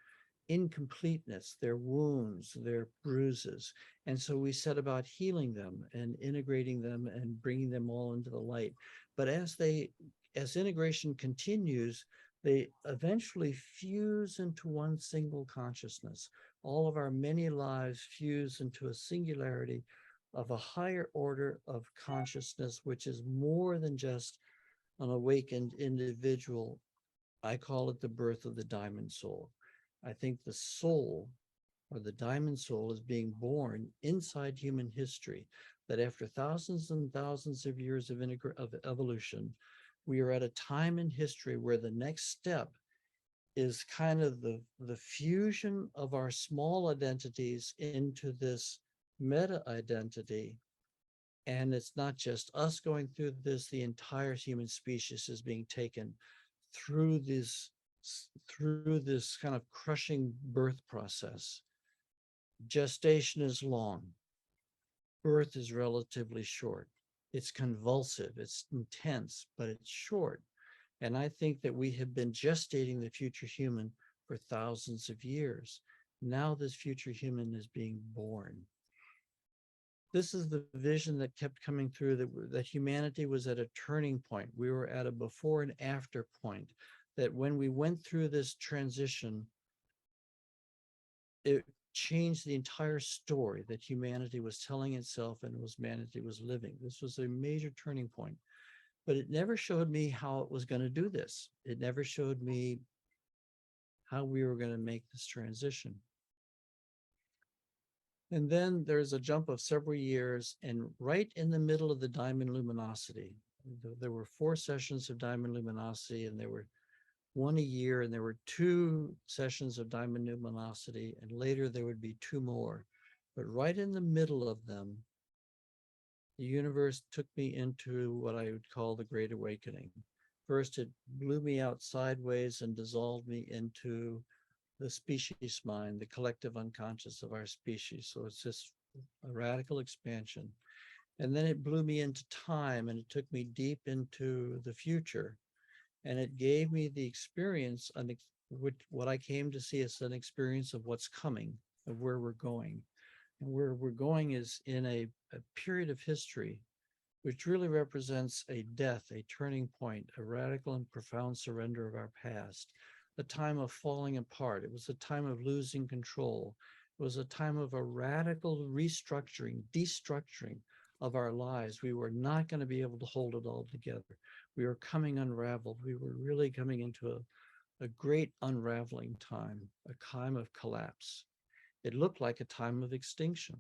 incompleteness, their wounds, their bruises. And so we set about healing them and integrating them and bringing them all into the light. But as integration continues, they eventually fuse into one single consciousness. All of our many lives fuse into a singularity of a higher order of consciousness, which is more than just an awakened individual. I call it the birth of the diamond soul. I think the soul, or the diamond soul, is being born inside human history, that after thousands and thousands of years of evolution, we are at a time in history where the next step is kind of the fusion of our small identities into this meta identity. And it's not just us going through this, the entire human species is being taken through this kind of crushing birth process. Gestation is long. Birth is relatively short. It's convulsive, it's intense, but it's short. And I think that we have been gestating the future human for thousands of years. Now this future human is being born. This is the vision that kept coming through, that humanity was at a turning point. We were at a before and after point, that when we went through this transition, it changed the entire story that humanity was telling itself and humanity was living. This was a major turning point, but it never showed me how it was going to do this. It never showed me how we were going to make this transition. And then there's a jump of several years, and right in the middle of the diamond luminosity, there were 4 sessions of diamond luminosity, and there were 1 a year, and there were 2 sessions of diamond luminosity, and later there would be 2 more. But right in the middle of them, the universe took me into what I would call the Great Awakening. First, it blew me out sideways and dissolved me into the species mind, the collective unconscious of our species. So it's just a radical expansion. And then it blew me into time, and it took me deep into the future. And it gave me the experience, what I came to see as an experience of what's coming, of where we're going. And where we're going is in a period of history which really represents a death, a turning point, a radical and profound surrender of our past, a time of falling apart. It was a time of losing control. It was a time of a radical restructuring, destructuring of our lives. We were not going to be able to hold it all together. We were coming unraveled. We were really coming into a great unraveling time, a time of collapse. It looked like a time of extinction.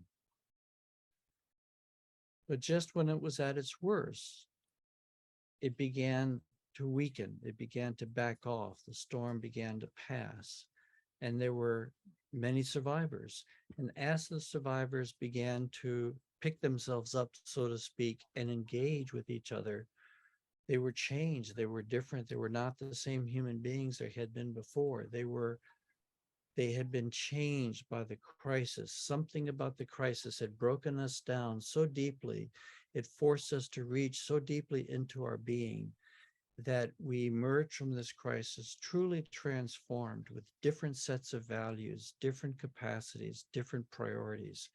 But just when it was at its worst, it began to weaken. It began to back off. The storm began to pass. And there were many survivors. And as the survivors began to pick themselves up, so to speak, and engage with each other, they were changed. They were different. They were not the same human beings they had been before. They had been changed by the crisis. Something about the crisis had broken us down so deeply. It forced us to reach so deeply into our being that we emerged from this crisis truly transformed, with different sets of values, different capacities, different priorities.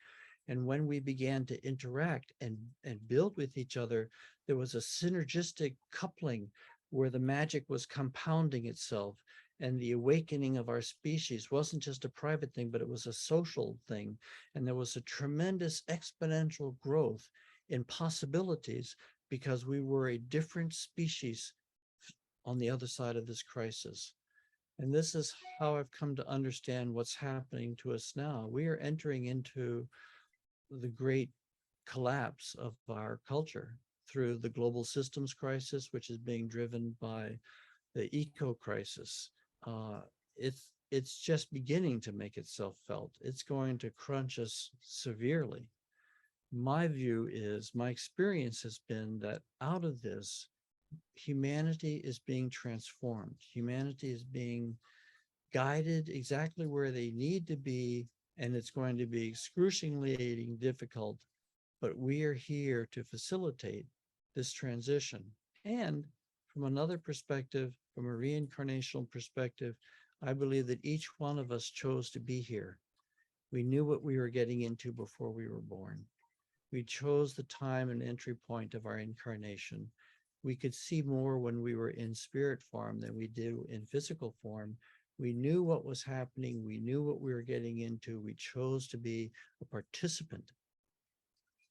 And when we began to interact and build with each other, there was a synergistic coupling where the magic was compounding itself. And the awakening of our species wasn't just a private thing, but it was a social thing. And there was a tremendous exponential growth in possibilities because we were a different species on the other side of this crisis. And this is how I've come to understand what's happening to us now. We are entering into the great collapse of our culture through the global systems crisis, which is being driven by the eco crisis. Uh, it's just beginning to make itself felt. It's going to crunch us severely. My view is, my experience has been that out of this, humanity is being transformed. Humanity is being guided exactly where they need to be, and it's going to be excruciatingly difficult, but we are here to facilitate this transition. And from another perspective, from a reincarnational perspective, I believe that each one of us chose to be here. We knew what we were getting into before we were born. We chose the time and entry point of our incarnation. We could see more when we were in spirit form than we do in physical form. We knew what was happening. We knew what we were getting into. We chose to be a participant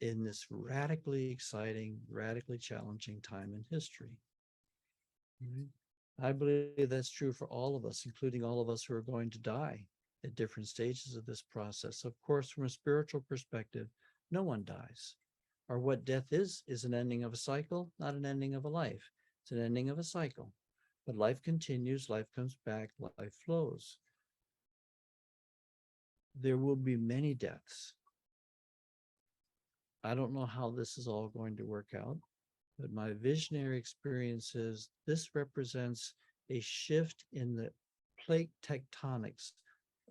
in this radically exciting, radically challenging time in history. I believe that's true for all of us, including all of us who are going to die at different stages of this process. Of course, from a spiritual perspective, no one dies. Or what death is an ending of a cycle, not an ending of a life. It's an ending of a cycle. But life continues, life comes back, life flows. There will be many deaths. I don't know how this is all going to work out, but my visionary experience is this represents a shift in the plate tectonics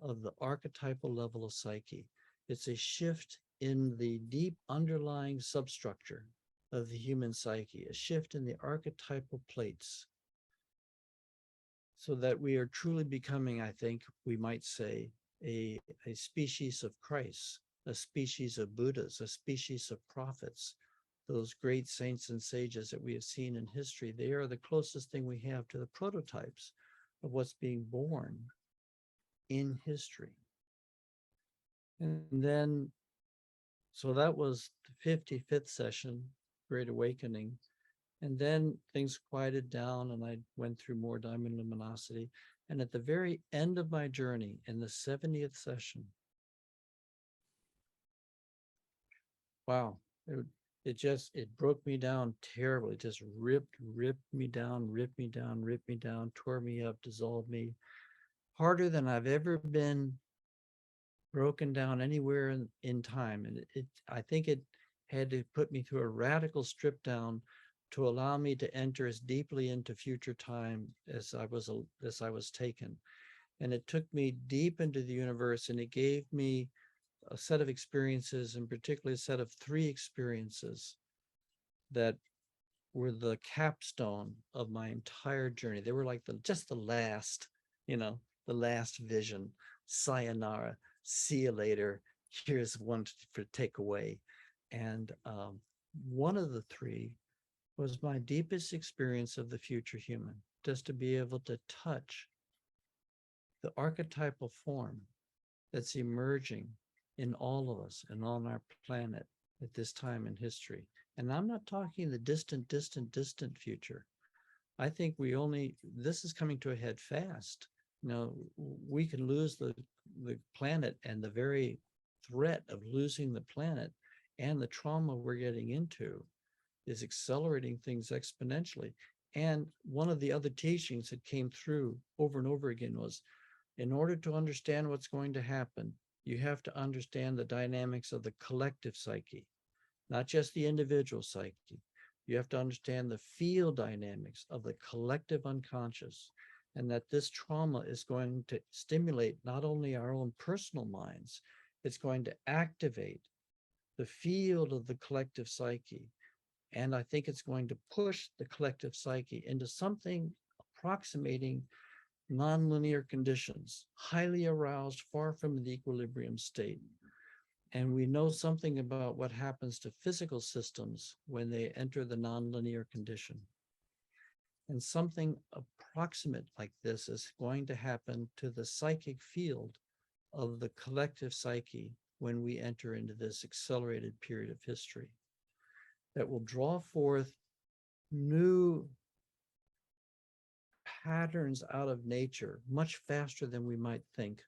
of the archetypal level of psyche. It's a shift in the deep underlying substructure of the human psyche, a shift in the archetypal plates, so that we are truly becoming, I think we might say, a species of Christ, a species of Buddhas, a species of prophets. Those great saints and sages that we have seen in history, they are the closest thing we have to the prototypes of what's being born in history. And then, so that was the 55th session, Great Awakening. And then things quieted down and I went through more diamond luminosity. And at the very end of my journey, in the 70th session, wow, it broke me down terribly. It just ripped me down, tore me up, dissolved me, harder than I've ever been broken down anywhere in time. And I think it had to put me through a radical strip down to allow me to enter as deeply into future time as I was taken. And it took me deep into the universe, and it gave me a set of experiences, and particularly a set of 3 experiences that were the capstone of my entire journey. They were like just the last, the last vision. Sayonara, see you later. Here's one for takeaway. And one of the 3 was my deepest experience of the future human, just to be able to touch the archetypal form that's emerging in all of us and on our planet at this time in history. And I'm not talking the distant future. I think this is coming to a head fast. We can lose the planet, and the very threat of losing the planet and the trauma we're getting into is accelerating things exponentially. And one of the other teachings that came through over and over again was, in order to understand what's going to happen, you have to understand the dynamics of the collective psyche, not just the individual psyche. You have to understand the field dynamics of the collective unconscious, and that this trauma is going to stimulate not only our own personal minds, it's going to activate the field of the collective psyche. And I think it's going to push the collective psyche into something approximating nonlinear conditions, highly aroused, far from the equilibrium state. And we know something about what happens to physical systems when they enter the nonlinear condition. And something approximate like this is going to happen to the psychic field of the collective psyche when we enter into this accelerated period of history, that will draw forth new patterns out of nature much faster than we might think,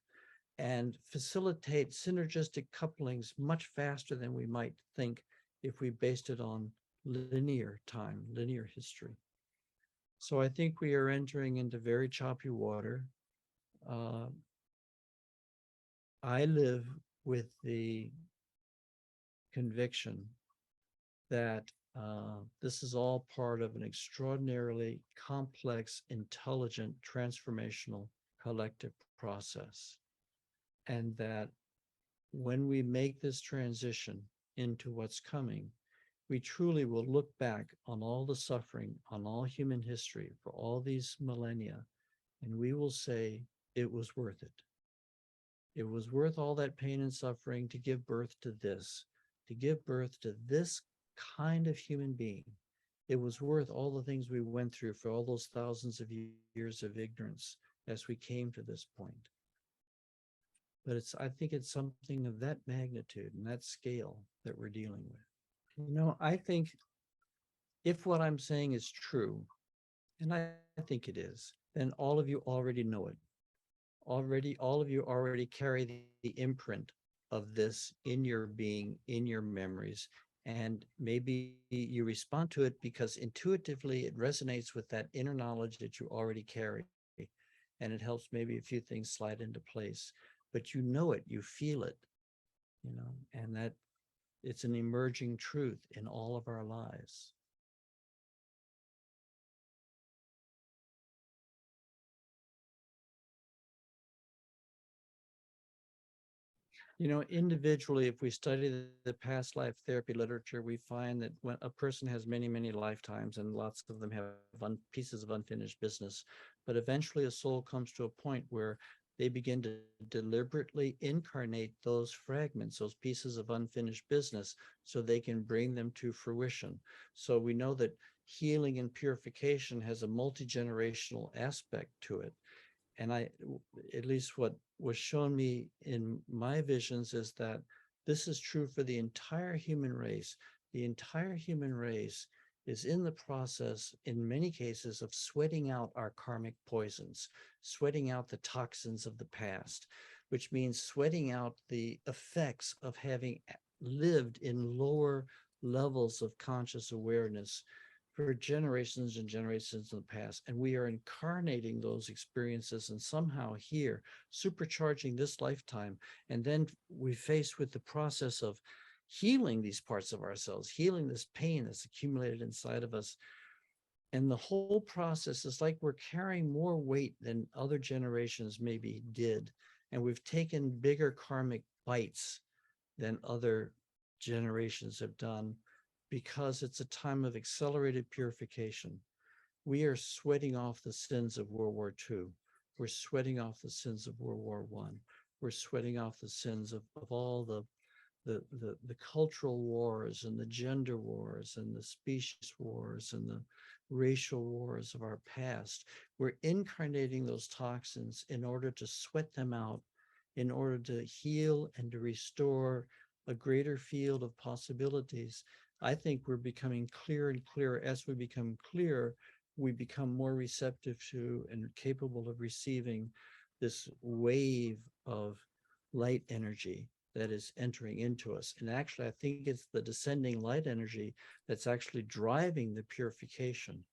and facilitate synergistic couplings much faster than we might think if we based it on linear time, linear history. So I think we are entering into very choppy water. Uh, I live with the conviction that this is all part of an extraordinarily complex, intelligent, transformational collective process. And that when we make this transition into what's coming, we truly will look back on all the suffering, on all human history for all these millennia, and we will say it was worth it. It was worth all that pain and suffering to give birth to this, to give birth to this kind of human being. It was worth all the things we went through for all those thousands of years of ignorance as we came to this point. But I think it's something of that magnitude and that scale that we're dealing with. I think if what I'm saying is true, and I think it is, then all of you already know it. All of you already carry the imprint of this in your being, in your memories, and maybe you respond to it because intuitively it resonates with that inner knowledge that you already carry, and it helps maybe a few things slide into place. But you know it, you feel it, and that it's an emerging truth in all of our lives. Individually, if we study the past life therapy literature, we find that when a person has many, many lifetimes and lots of them have pieces of unfinished business, but eventually a soul comes to a point where they begin to deliberately incarnate those fragments, those pieces of unfinished business, so they can bring them to fruition. So we know that healing and purification has a multi-generational aspect to it. And at least what was shown me in my visions is that this is true for the entire human race. The entire human race is in the process, in many cases, of sweating out our karmic poisons, sweating out the toxins of the past, which means sweating out the effects of having lived in lower levels of conscious awareness for generations and generations in the past. And we are incarnating those experiences and somehow here, supercharging this lifetime. And then we face with the process of healing these parts of ourselves, healing this pain that's accumulated inside of us. And the whole process is like we're carrying more weight than other generations maybe did. And we've taken bigger karmic bites than other generations have done, because it's a time of accelerated purification. We are sweating off the sins of World War II. We're sweating off the sins of World War I. We're sweating off the sins of all the cultural wars and the gender wars and the species wars and the racial wars of our past. We're incarnating those toxins in order to sweat them out, in order to heal and to restore a greater field of possibilities. I think we're becoming clearer and clearer. As we become clear, we become more receptive to and capable of receiving this wave of light energy that is entering into us. And actually, I think it's the descending light energy that's actually driving the purification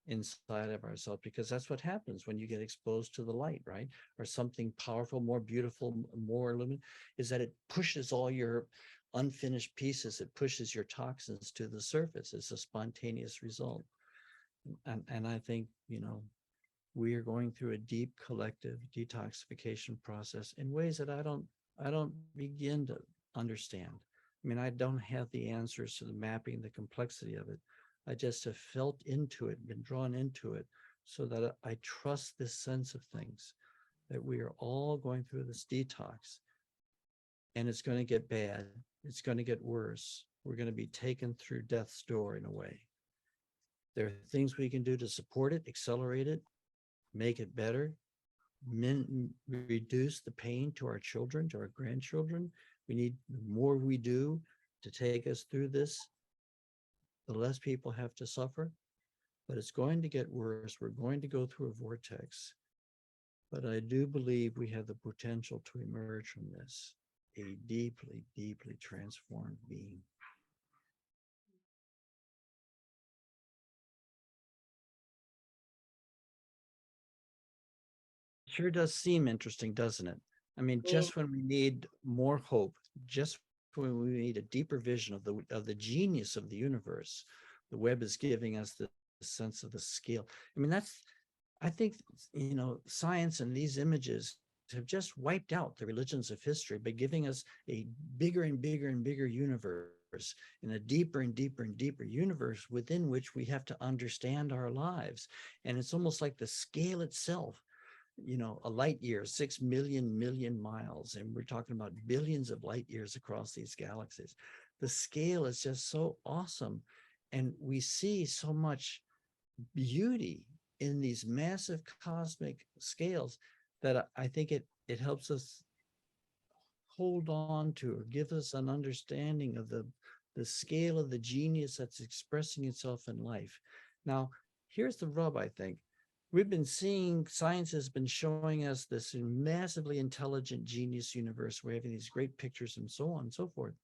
inside of ourselves, because that's what happens when you get exposed to the light, right? Or something powerful, more beautiful, more illuminated, is that it pushes all your unfinished pieces, it pushes your toxins to the surface. It's a spontaneous result. And I think, we are going through a deep collective detoxification process in ways that I don't begin to understand. I mean, I don't have the answers to the mapping, the complexity of it. I just have felt into it, been drawn into it, so that I trust this sense of things, that we are all going through this detox, and it's going to get bad. It's going to get worse. We're going to be taken through death's door in a way. There are things we can do to support it, accelerate it, make it better, reduce the pain to our children, to our grandchildren. We need, the more we do to take us through this, the less people have to suffer. But it's going to get worse. We're going to go through a vortex. But I do believe we have the potential to emerge from this a deeply, deeply transformed being. Sure does seem interesting, doesn't it? I mean, Mm. just when we need more hope, just when we need a deeper vision of the genius of the universe, the web is giving us the sense of the scale. I mean, I think, science and these images have just wiped out the religions of history by giving us a bigger and bigger and bigger universe, and a deeper and deeper and deeper universe within which we have to understand our lives. And it's almost like the scale itself, a light year, 6 million miles, and we're talking about billions of light years across these galaxies. The scale is just so awesome. And we see so much beauty in these massive cosmic scales that I think it helps us hold on to or give us an understanding of the scale of the genius that's expressing itself in life. Now, here's the rub, I think. We've been seeing, science has been showing us this massively intelligent genius universe. We're having these great pictures and so on and so forth.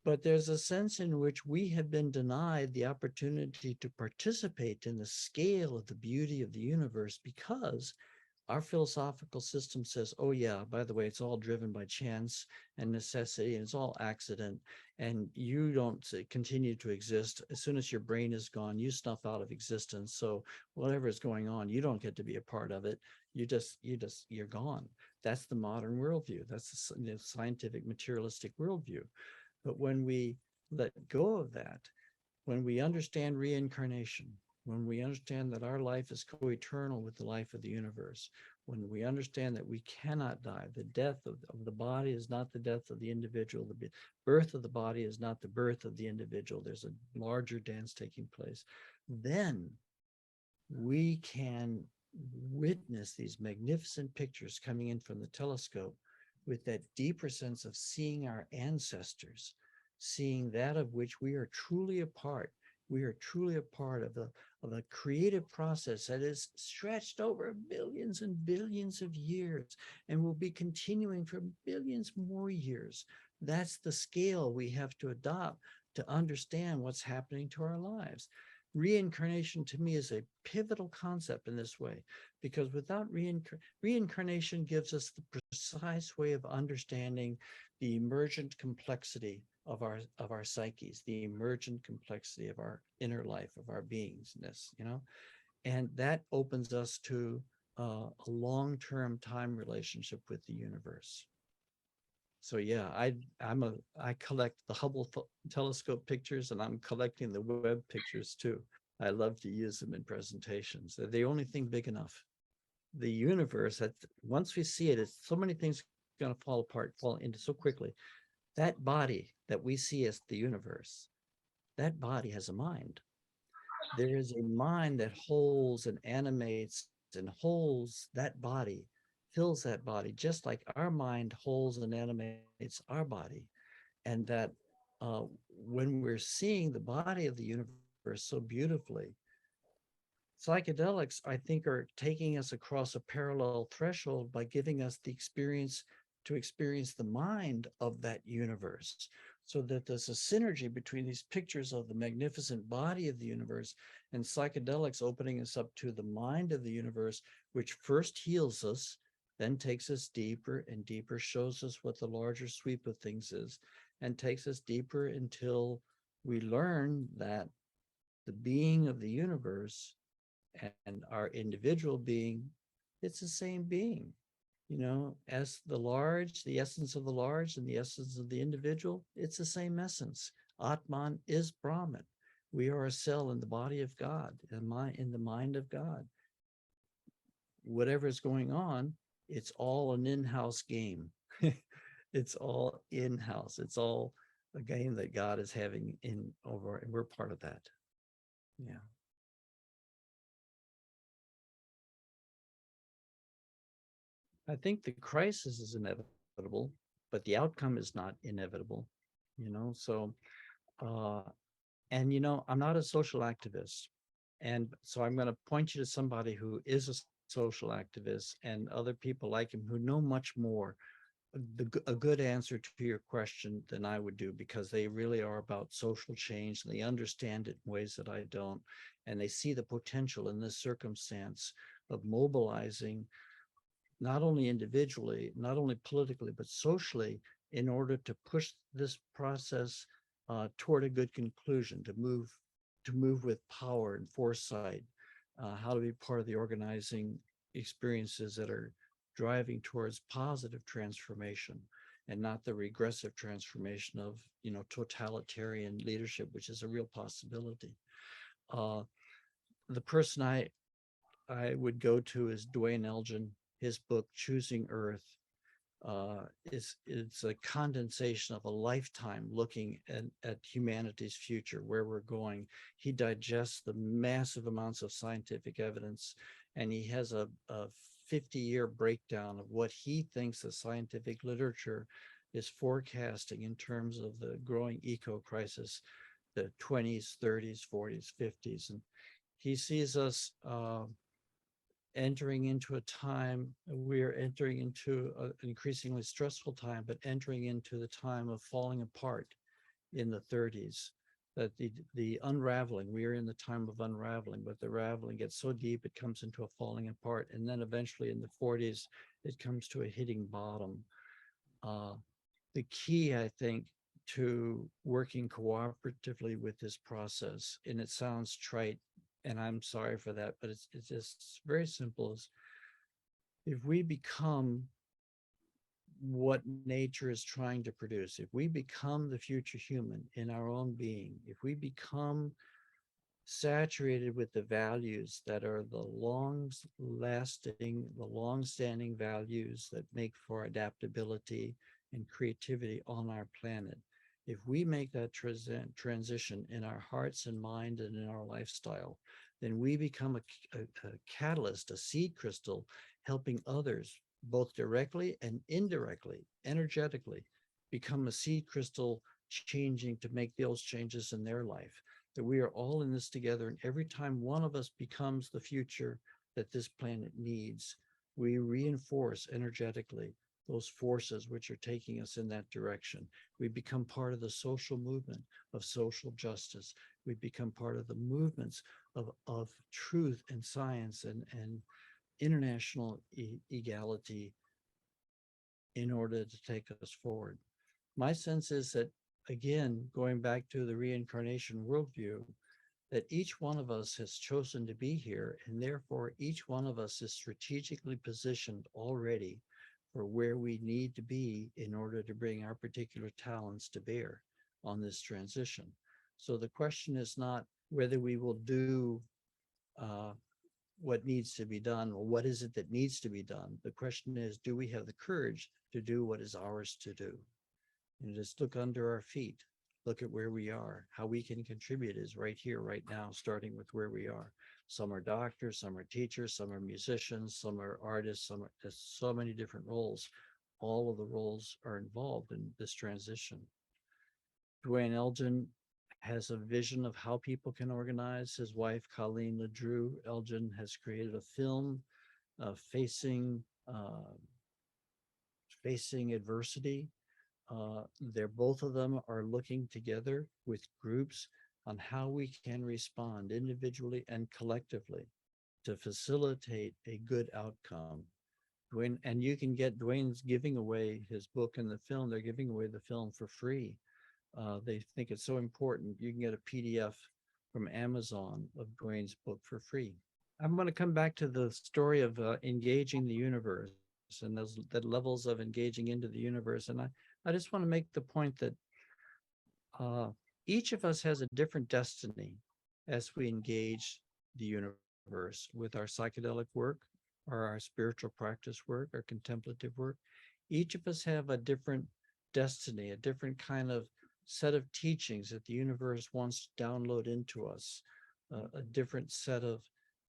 But there's a sense in which we have been denied the opportunity to participate in the scale of the beauty of the universe, because our philosophical system says, oh yeah, by the way, it's all driven by chance and necessity, and it's all accident, and you don't continue to exist. As soon as your brain is gone, you snuff out of existence. So whatever is going on, you don't get to be a part of it. You're gone. That's the modern worldview. That's the scientific materialistic worldview. But when we let go of that, when we understand reincarnation, when we understand that our life is co-eternal with the life of the universe, when we understand that we cannot die, the death of the body is not the death of the individual, the birth of the body is not the birth of the individual, there's a larger dance taking place, then we can witness these magnificent pictures coming in from the telescope with that deeper sense of seeing our ancestors, seeing that of which we are truly a part. We are truly a part of a creative process that is stretched over billions and billions of years and will be continuing for billions more years. That's the scale we have to adopt to understand what's happening to our lives. Reincarnation to me is a pivotal concept in this way, because without reincarnation gives us the precise way of understanding the emergent complexity of our psyches, the emergent complexity of our inner life, of our beingness, and that opens us to a long-term time relationship with the universe. So yeah, I collect the Hubble telescope pictures, and I'm collecting the Webb pictures too. I love to use them in presentations. They're the only thing big enough. The universe, that once we see it, it's so many things going to fall apart, fall into so quickly. That body that we see as the universe, that body has a mind. There is a mind that holds and animates and holds that body, fills that body, just like our mind holds and animates our body. And that when we're seeing the body of the universe so beautifully, psychedelics, I think, are taking us across a parallel threshold by giving us the experience to experience the mind of that universe, so that there's a synergy between these pictures of the magnificent body of the universe and psychedelics opening us up to the mind of the universe, which first heals us, then takes us deeper and deeper, shows us what the larger sweep of things is, and takes us deeper until we learn that the being of the universe and our individual being, it's the same being, as the essence of the large and the essence of the individual, it's the same essence. Atman is Brahman. We are a cell in the body of God, in the mind of God. Whatever is going on, it's all an in-house game. It's all in-house. It's all a game that God is having over, and we're part of that. Yeah. I think the crisis is inevitable, but the outcome is not inevitable, so, and, I'm not a social activist. And so I'm going to point you to somebody who is a social activist and other people like him who know much more, a good answer to your question than I would do, because they really are about social change and they understand it in ways that I don't. And they see the potential in this circumstance of mobilizing not only individually, not only politically, but socially, in order to push this process toward a good conclusion, to move with power and foresight, how to be part of the organizing experiences that are driving towards positive transformation and not the regressive transformation of, totalitarian leadership, which is a real possibility. The person I would go to is Dwayne Elgin. His book Choosing Earth it's a condensation of a lifetime looking at humanity's future, where we're going. He digests the massive amounts of scientific evidence, and he has a 50-year breakdown of what he thinks the scientific literature is forecasting in terms of the growing eco crisis, the 20s, 30s, 40s, 50s. And he sees us entering into a time, we're entering into an increasingly stressful time, but entering into the time of falling apart in the 30s, that the unraveling, we are in the time of unraveling, but the raveling gets so deep, it comes into a falling apart. And then eventually in the 40s, it comes to a hitting bottom. The key, I think, to working cooperatively with this process, and it sounds trite, and I'm sorry for that, but it's just very simple, is if we become what nature is trying to produce, if we become the future human in our own being, if we become saturated with the values that are the long-standing values that make for adaptability and creativity on our planet, if we make that transition in our hearts and mind and in our lifestyle, then we become a catalyst, a seed crystal, helping others, both directly and indirectly, energetically, become a seed crystal, changing to make those changes in their life. That we are all in this together, and every time one of us becomes the future that this planet needs, we reinforce energetically those forces which are taking us in that direction. We become part of the social movement of social justice. We become part of the movements of truth and science and international equality in order to take us forward. My sense is that, again, going back to the reincarnation worldview, that each one of us has chosen to be here, and therefore each one of us is strategically positioned already for where we need to be in order to bring our particular talents to bear on this transition. So the question is not whether we will do what needs to be done, or what is it that needs to be done. The question is, do we have the courage to do what is ours to do? And just look under our feet, look at where we are. How we can contribute is right here, right now, starting with where we are. Some are doctors, some are teachers, some are musicians, some are artists, there's so many different roles. All of the roles are involved in this transition. Dwayne Elgin has a vision of how people can organize. His wife, Colleen LeDrew Elgin, has created a film facing adversity. They're both of them are looking together with groups on how we can respond individually and collectively to facilitate a good outcome. Dwayne, and you can get Dwayne's giving away his book and the film. They're giving away the film for free. They think it's so important. You can get a PDF from Amazon of Dwayne's book for free. I'm going to come back to the story of engaging the universe and those levels of engaging into the universe. And I just want to make the point that each of us has a different destiny as we engage the universe with our psychedelic work, or our spiritual practice work, our contemplative work. Each of us have a different destiny, a different kind of set of teachings that the universe wants to download into us, a different set of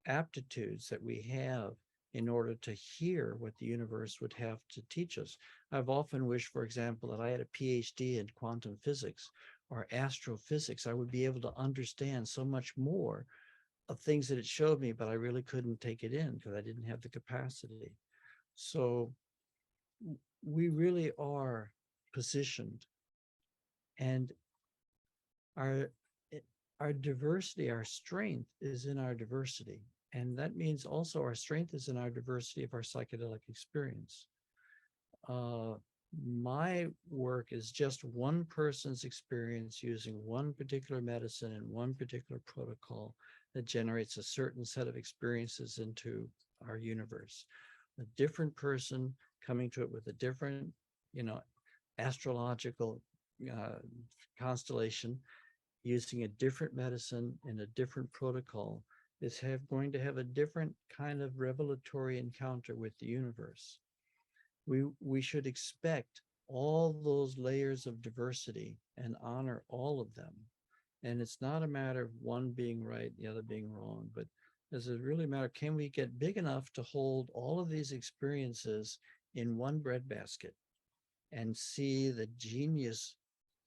aptitudes that we have in order to hear what the universe would have to teach us. I've often wished, for example, that I had a PhD in quantum physics or astrophysics. I would be able to understand so much more of things that it showed me, but I really couldn't take it in because I didn't have the capacity. So we really are positioned, and our diversity, our strength is in our diversity. And that means also our strength is in our diversity of our psychedelic experience. Uh, my work is just one person's experience using one particular medicine and one particular protocol that generates a certain set of experiences into our universe. A different person coming to it with a different, you know, astrological uh, constellation, using a different medicine and a different protocol is going to have a different kind of revelatory encounter with the universe. We should expect all those layers of diversity and honor all of them. And it's not a matter of one being right, the other being wrong, but does it really matter? Can we get big enough to hold all of these experiences in one breadbasket and see the genius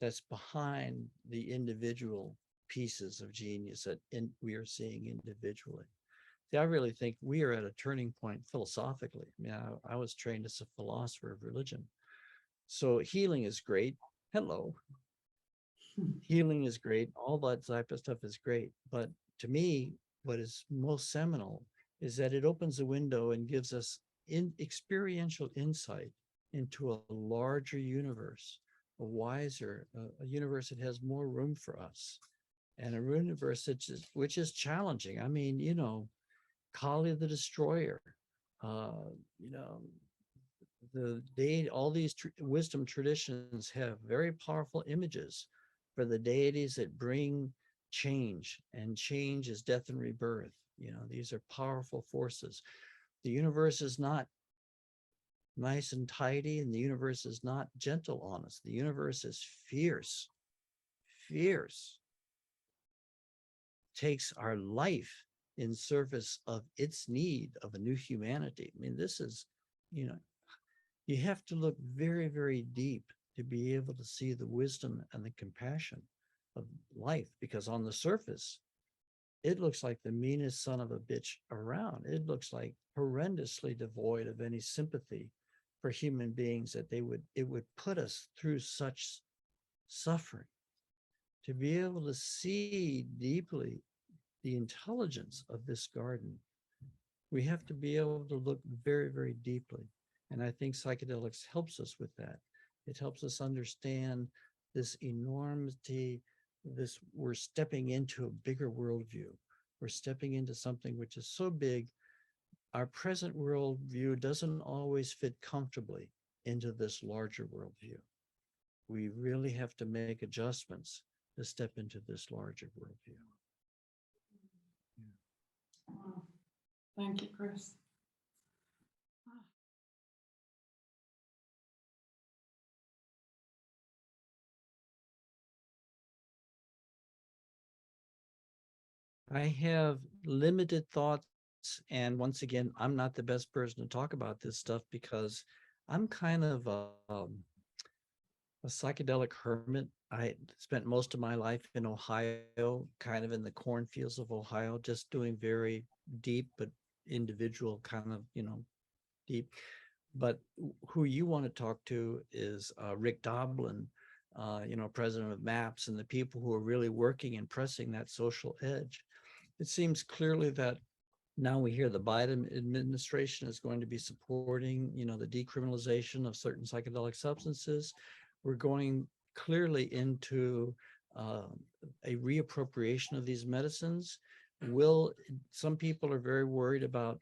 that's behind the individual pieces of genius that we are seeing individually? See, I really think we are at a turning point philosophically. I mean, I was trained as a philosopher of religion. So healing is great. Hello. Healing is great. All that type of stuff is great. But to me, what is most seminal is that it opens a window and gives us experiential insight into a larger universe, a wiser, a universe that has more room for us, and a universe which is challenging. I mean, you know, Kali the Destroyer, you know, all these wisdom traditions have very powerful images for the deities that bring change, and change is death and rebirth. You know, these are powerful forces. The universe is not nice and tidy, and the universe is not gentle on us. The universe is fierce, fierce, takes our life in service of its need of a new humanity. I mean, this is, you know, you have to look very, very deep to be able to see the wisdom and the compassion of life, because on the surface, it looks like the meanest son of a bitch around. It looks like horrendously devoid of any sympathy for human beings, that it would put us through such suffering. To be able to see deeply the intelligence of this garden, we have to be able to look very, very deeply. And I think psychedelics helps us with that. It helps us understand this enormity, we're stepping into a bigger worldview. We're stepping into something which is so big, our present worldview doesn't always fit comfortably into this larger worldview. We really have to make adjustments to step into this larger worldview. Wow. Thank you, Chris. I have limited thoughts. And once again, I'm not the best person to talk about this stuff because I'm kind of a psychedelic hermit. I spent most of my life in Ohio, kind of in the cornfields of Ohio, just doing very deep but individual kind of, you know, deep. But who you want to talk to is Rick Doblin, you know, president of MAPS, and the people who are really working and pressing that social edge. It seems clearly that now we hear the Biden administration is going to be supporting, you know, the decriminalization of certain psychedelic substances. We're going clearly into a reappropriation of these medicines. Some people are very worried about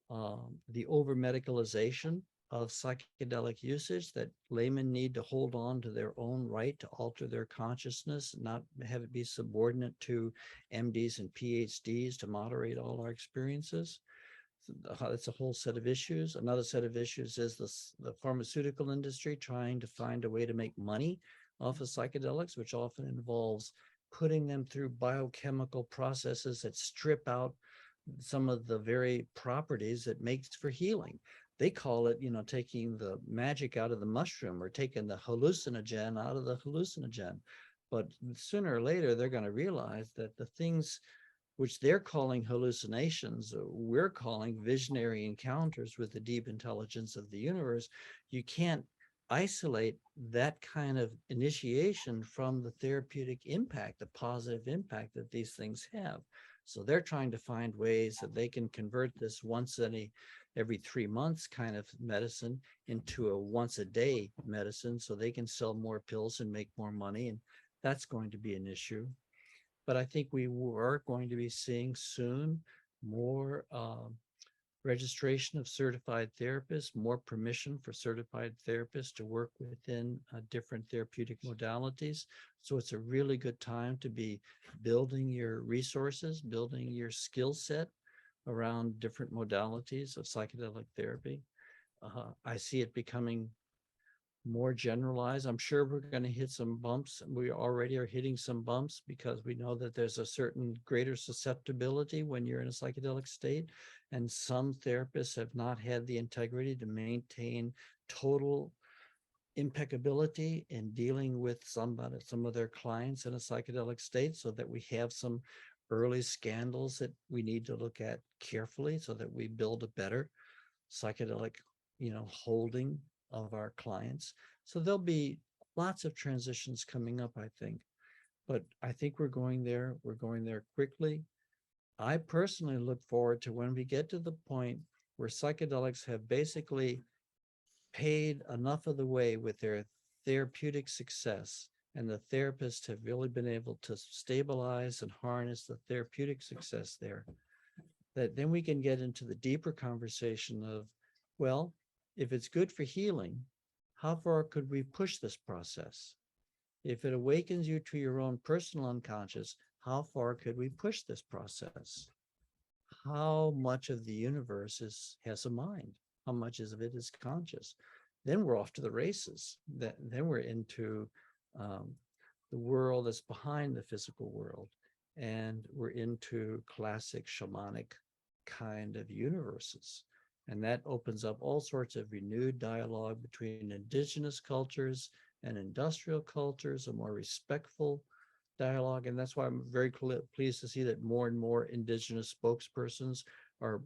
the over medicalization of psychedelic usage, that laymen need to hold on to their own right to alter their consciousness, not have it be subordinate to MDs and PhDs to moderate all our experiences. That's a whole set of issues. Another set of issues is the pharmaceutical industry trying to find a way to make money off of psychedelics, which often involves putting them through biochemical processes that strip out some of the very properties that makes for healing. They call it, you know, taking the magic out of the mushroom, or taking the hallucinogen out of the hallucinogen. But sooner or later, they're going to realize that the things which they're calling hallucinations, we're calling visionary encounters with the deep intelligence of the universe. You can't isolate that kind of initiation from the therapeutic impact, the positive impact that these things have. So they're trying to find ways that they can convert this every 3 months kind of medicine into a once a day medicine so they can sell more pills and make more money. And that's going to be an issue. But I think we are going to be seeing soon more registration of certified therapists, more permission for certified therapists to work within different therapeutic modalities. So it's a really good time to be building your resources, building your skill set around different modalities of psychedelic therapy. I see it becoming more generalized. I'm sure we're going to hit some bumps. We already are hitting some bumps because we know that there's a certain greater susceptibility when you're in a psychedelic state. And some therapists have not had the integrity to maintain total impeccability in dealing with some of their clients in a psychedelic state, so that we have some early scandals that we need to look at carefully so that we build a better psychedelic, holding of our clients. So there'll be lots of transitions coming up, I think. But I think we're going there. We're going there quickly. I personally look forward to when we get to the point where psychedelics have basically paid enough of the way with their therapeutic success, and the therapists have really been able to stabilize and harness the therapeutic success there, that then we can get into the deeper conversation of, well, if it's good for healing, how far could we push this process? If it awakens you to your own personal unconscious, how far could we push this process? How much of the universe has a mind? How much of it is conscious? Then we're off to the races. Then we're into the world that's behind the physical world. And we're into classic shamanic kind of universes. And that opens up all sorts of renewed dialogue between indigenous cultures and industrial cultures, a more respectful dialogue. And that's why I'm very pleased to see that more and more indigenous spokespersons are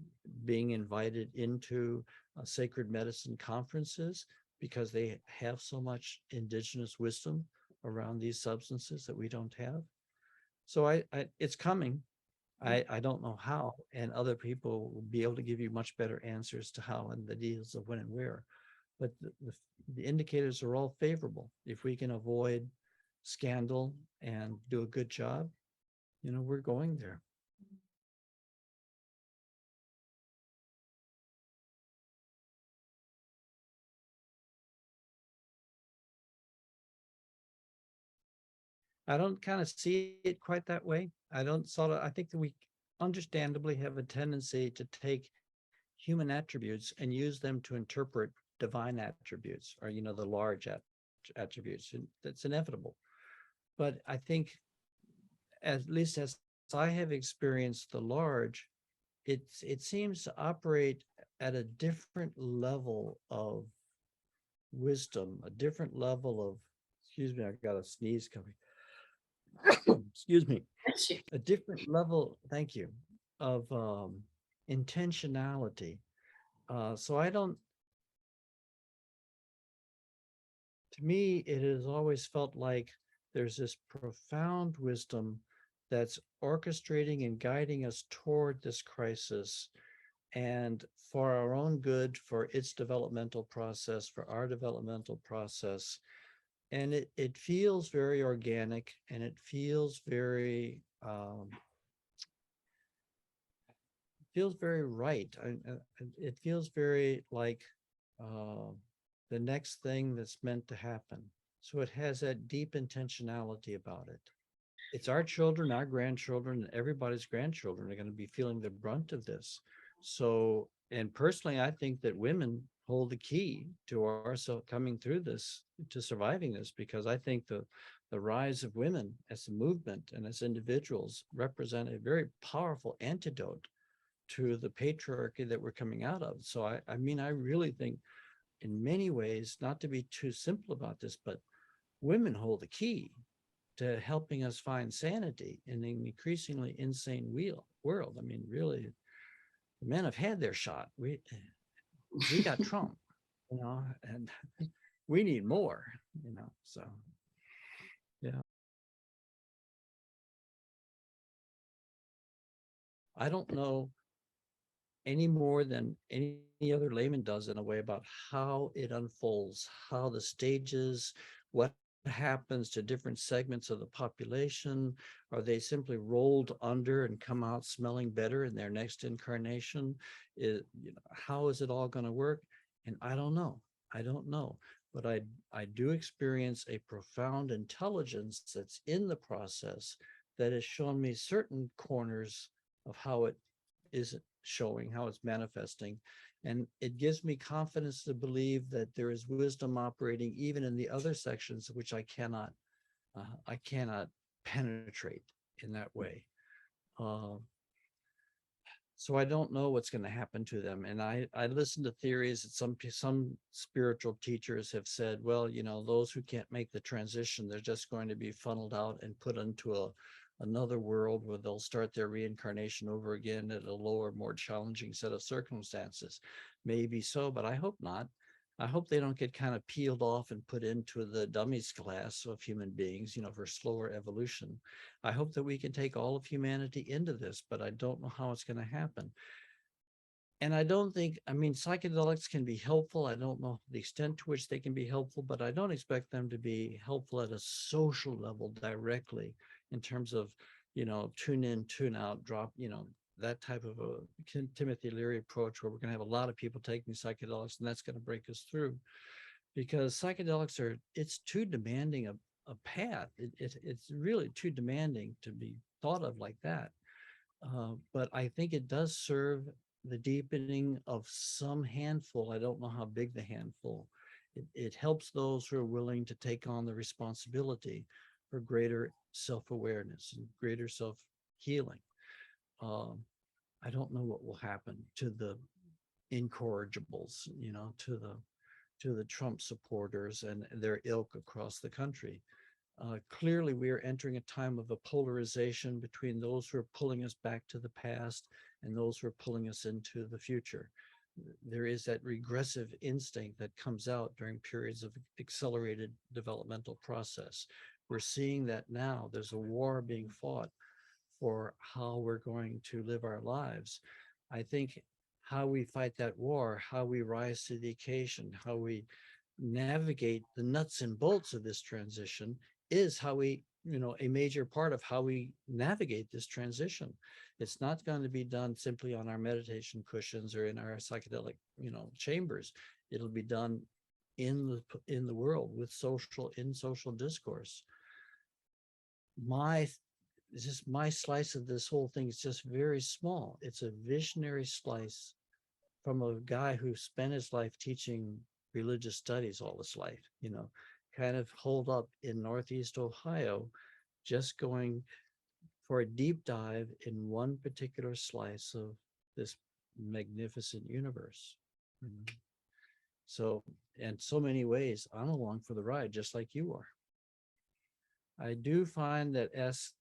being invited into sacred medicine conferences, because they have so much indigenous wisdom around these substances that we don't have. So it's coming. I don't know how, and other people will be able to give you much better answers to how and the deals of when and where. But the indicators are all favorable. If we can avoid scandal and do a good job, we're going there. I don't kind of see it quite that way. I think that we understandably have a tendency to take human attributes and use them to interpret divine attributes, or, the large attributes. That's inevitable. But I think, at least as I have experienced the large, it seems to operate at a different level of wisdom, a different level of, excuse me, I've got a sneeze coming. Excuse me. A different level, thank you, of intentionality. So to me, it has always felt like there's this profound wisdom that's orchestrating and guiding us toward this crisis, and for our own good, for its developmental process, for our developmental process. And it feels very organic, and it feels very right. It feels very like the next thing that's meant to happen. So it has that deep intentionality about it. It's our children, our grandchildren, and everybody's grandchildren are going to be feeling the brunt of this. So, and personally, I think that women hold the key to our coming through this, to surviving this, because I think the rise of women as a movement and as individuals represent a very powerful antidote to the patriarchy that we're coming out of. So I mean, I really think in many ways, not to be too simple about this, but women hold the key to helping us find sanity in an increasingly insane world. I mean, really, the men have had their shot. We got Trump, and we need more, so yeah. I don't know any more than any other layman does in a way about how it unfolds, how the stages, what happens to different segments of the population. Are they simply rolled under and come out smelling better in their next incarnation? How is it all going to work? And I don't know. I don't know. But I do experience a profound intelligence that's in the process that has shown me certain corners of how it is showing, how it's manifesting. And it gives me confidence to believe that there is wisdom operating even in the other sections, which I cannot penetrate in that way. Uh, so I don't know what's going to happen to them. And I listen to theories that some spiritual teachers have said, well, those who can't make the transition, they're just going to be funneled out and put into another world where they'll start their reincarnation over again at a lower, more challenging set of circumstances. Maybe so, but I hope not. I hope they don't get kind of peeled off and put into the dummies class of human beings, for slower evolution. I hope that we can take all of humanity into this, but I don't know how it's going to happen. And I don't think, psychedelics can be helpful. I don't know the extent to which they can be helpful, but I don't expect them to be helpful at a social level directly in terms of, tune in, tune out, drop, that type of a Timothy Leary approach where we're going to have a lot of people taking psychedelics and that's going to break us through, because psychedelics it's too demanding a path. It's really too demanding to be thought of like that. But I think it does serve the deepening of some handful. I don't know how big the handful. It helps those who are willing to take on the responsibility for greater self-awareness and greater self-healing. Um, I don't know what will happen to the incorrigibles, to the Trump supporters and their ilk across the country. Clearly, we are entering a time of a polarization between those who are pulling us back to the past and those who are pulling us into the future. There is that regressive instinct that comes out during periods of accelerated developmental process. We're seeing that now. There's a war being fought for how we're going to live our lives. I think how we fight that war, how we rise to the occasion, how we navigate the nuts and bolts of this transition is how we, a major part of how we navigate this transition. It's not going to be done simply on our meditation cushions or in our psychedelic, chambers. It'll be done in the world with social discourse. My my slice of this whole thing is just very small. It's a visionary slice from a guy who spent his life teaching religious studies all his life, kind of holed up in Northeast Ohio, just going for a deep dive in one particular slice of this magnificent universe. So, in so many ways, I'm along for the ride, just like you are. I do find that as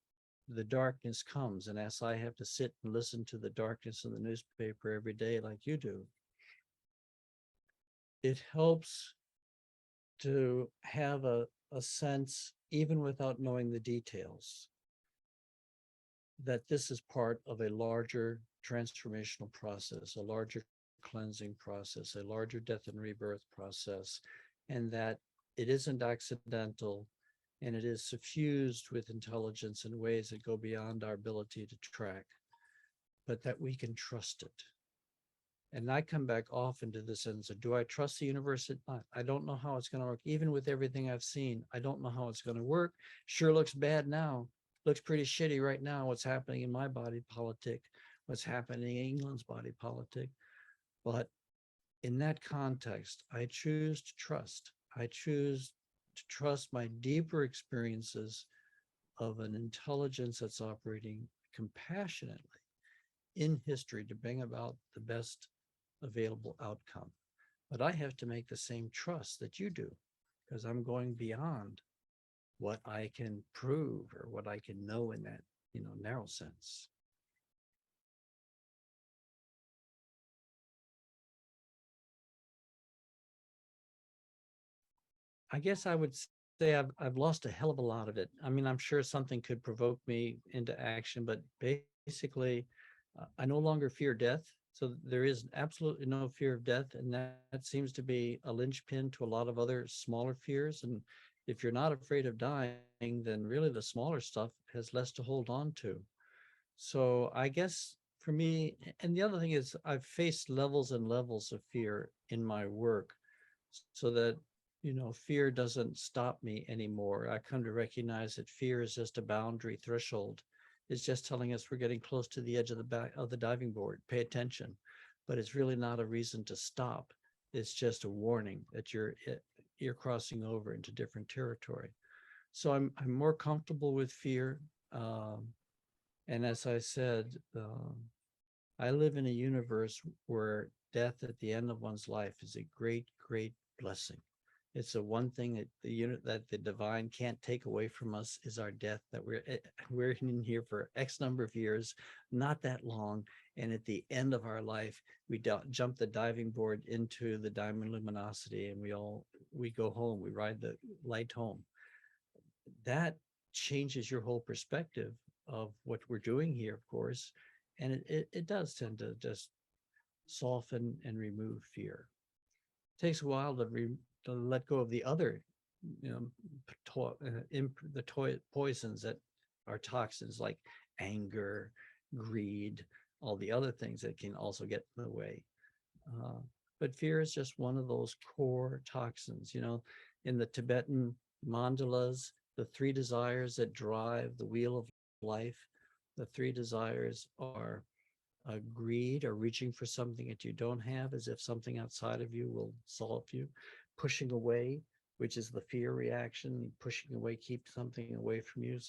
the darkness comes, and as I have to sit and listen to the darkness in the newspaper every day, like you do, it helps to have a sense, even without knowing the details, that this is part of a larger transformational process, a larger cleansing process, a larger death and rebirth process, and that it isn't accidental and it is suffused with intelligence in ways that go beyond our ability to track, but that we can trust it. And I come back often to this and say, do I trust the universe? I don't know how it's going to work. Even with everything I've seen, I don't know how it's going to work. Sure looks bad now. Looks pretty shitty right now, what's happening in my body politic, what's happening in England's body politic. But in that context, I choose to trust. I choose to trust my deeper experiences of an intelligence that's operating compassionately in history to bring about the best available outcome. But I have to make the same trust that you do, because I'm going beyond what I can prove or what I can know in that, narrow sense. I guess I would say I've lost a hell of a lot of it. I'm sure something could provoke me into action, but basically I no longer fear death. So there is absolutely no fear of death. And that seems to be a linchpin to a lot of other smaller fears. And if you're not afraid of dying, then really the smaller stuff has less to hold on to. So I guess for me, and the other thing is I've faced levels and levels of fear in my work so that, fear doesn't stop me anymore. I come to recognize that fear is just a boundary threshold. It's just telling us we're getting close to the edge of the back of the diving board. Pay attention. But it's really not a reason to stop. It's just a warning that you're crossing over into different territory. So I'm more comfortable with fear. And as I said, I live in a universe where death at the end of one's life is a great, great blessing. It's the one thing that the divine can't take away from us is our death. That we're in here for X number of years, not that long, and at the end of our life, we jump the diving board into the diamond luminosity, and we go home. We ride the light home. That changes your whole perspective of what we're doing here, of course, and it does tend to just soften and remove fear. It takes a while to let go of the other, poisons that are toxins like anger, greed, all the other things that can also get in the way. But fear is just one of those core toxins. In the Tibetan mandalas, the three desires that drive the wheel of life, the three desires are greed, or reaching for something that you don't have as if something outside of you will solve you; pushing away, which is the fear reaction, pushing away, keep something away from you.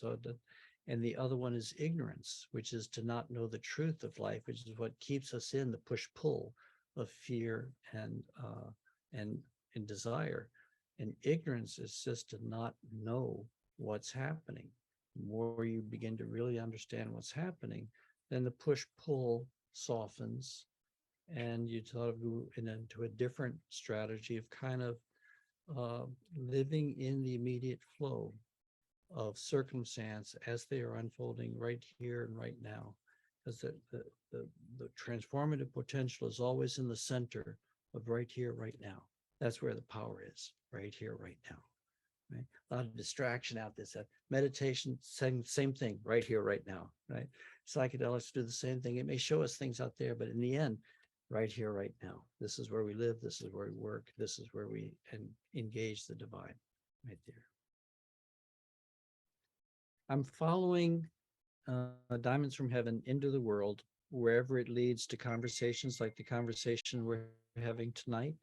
And the other one is ignorance, which is to not know the truth of life, which is what keeps us in the push-pull of fear and desire. And ignorance is just to not know what's happening. The more you begin to really understand what's happening, then the push-pull softens, and you sort of go into a different strategy of kind of living in the immediate flow of circumstance as they are unfolding right here and right now. Because the transformative potential is always in the center of right here, right now. That's where the power is, right here, right now. Right? A lot of distraction out there. Meditation, same thing, right here, right now. Right? Psychedelics do the same thing. It may show us things out there, but in the end, right here, right now. This is where we live. This is where we work. This is where we engage the divine, right there. I'm following Diamonds from Heaven into the world, wherever it leads to conversations like the conversation we're having tonight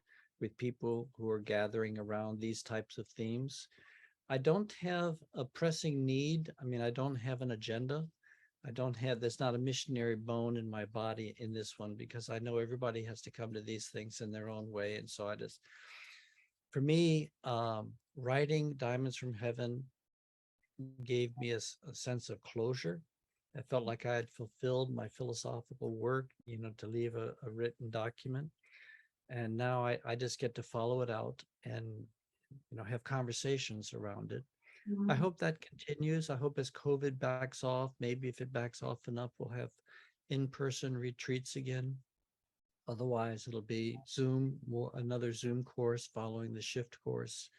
with people who are gathering around these types of themes. I don't have a pressing need. I mean, I don't have an agenda. There's not a missionary bone in my body in this one, because I know everybody has to come to these things in their own way. And so for me, writing Diamonds from Heaven gave me a sense of closure. I felt like I had fulfilled my philosophical work, to leave a written document. And now I just get to follow it out and, have conversations around it. I hope that continues. I hope as COVID backs off, maybe if it backs off enough, we'll have in-person retreats again. Otherwise, it'll be Zoom, another Zoom course following the shift course.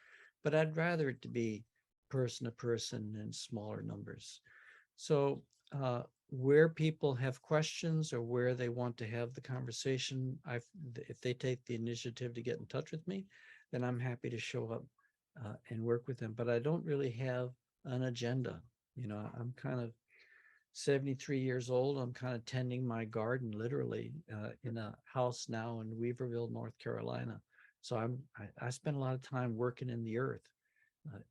But I'd rather it to be person to person in smaller numbers. So where people have questions or where they want to have the conversation, if they take the initiative to get in touch with me, then I'm happy to show up and work with them. But I don't really have an agenda. I'm kind of 73 years old. I'm kind of tending my garden, literally, in a house now in Weaverville, North Carolina. So I spend a lot of time working in the earth,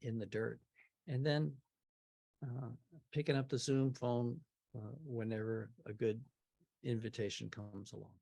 in the dirt, and then picking up the Zoom phone whenever a good invitation comes along.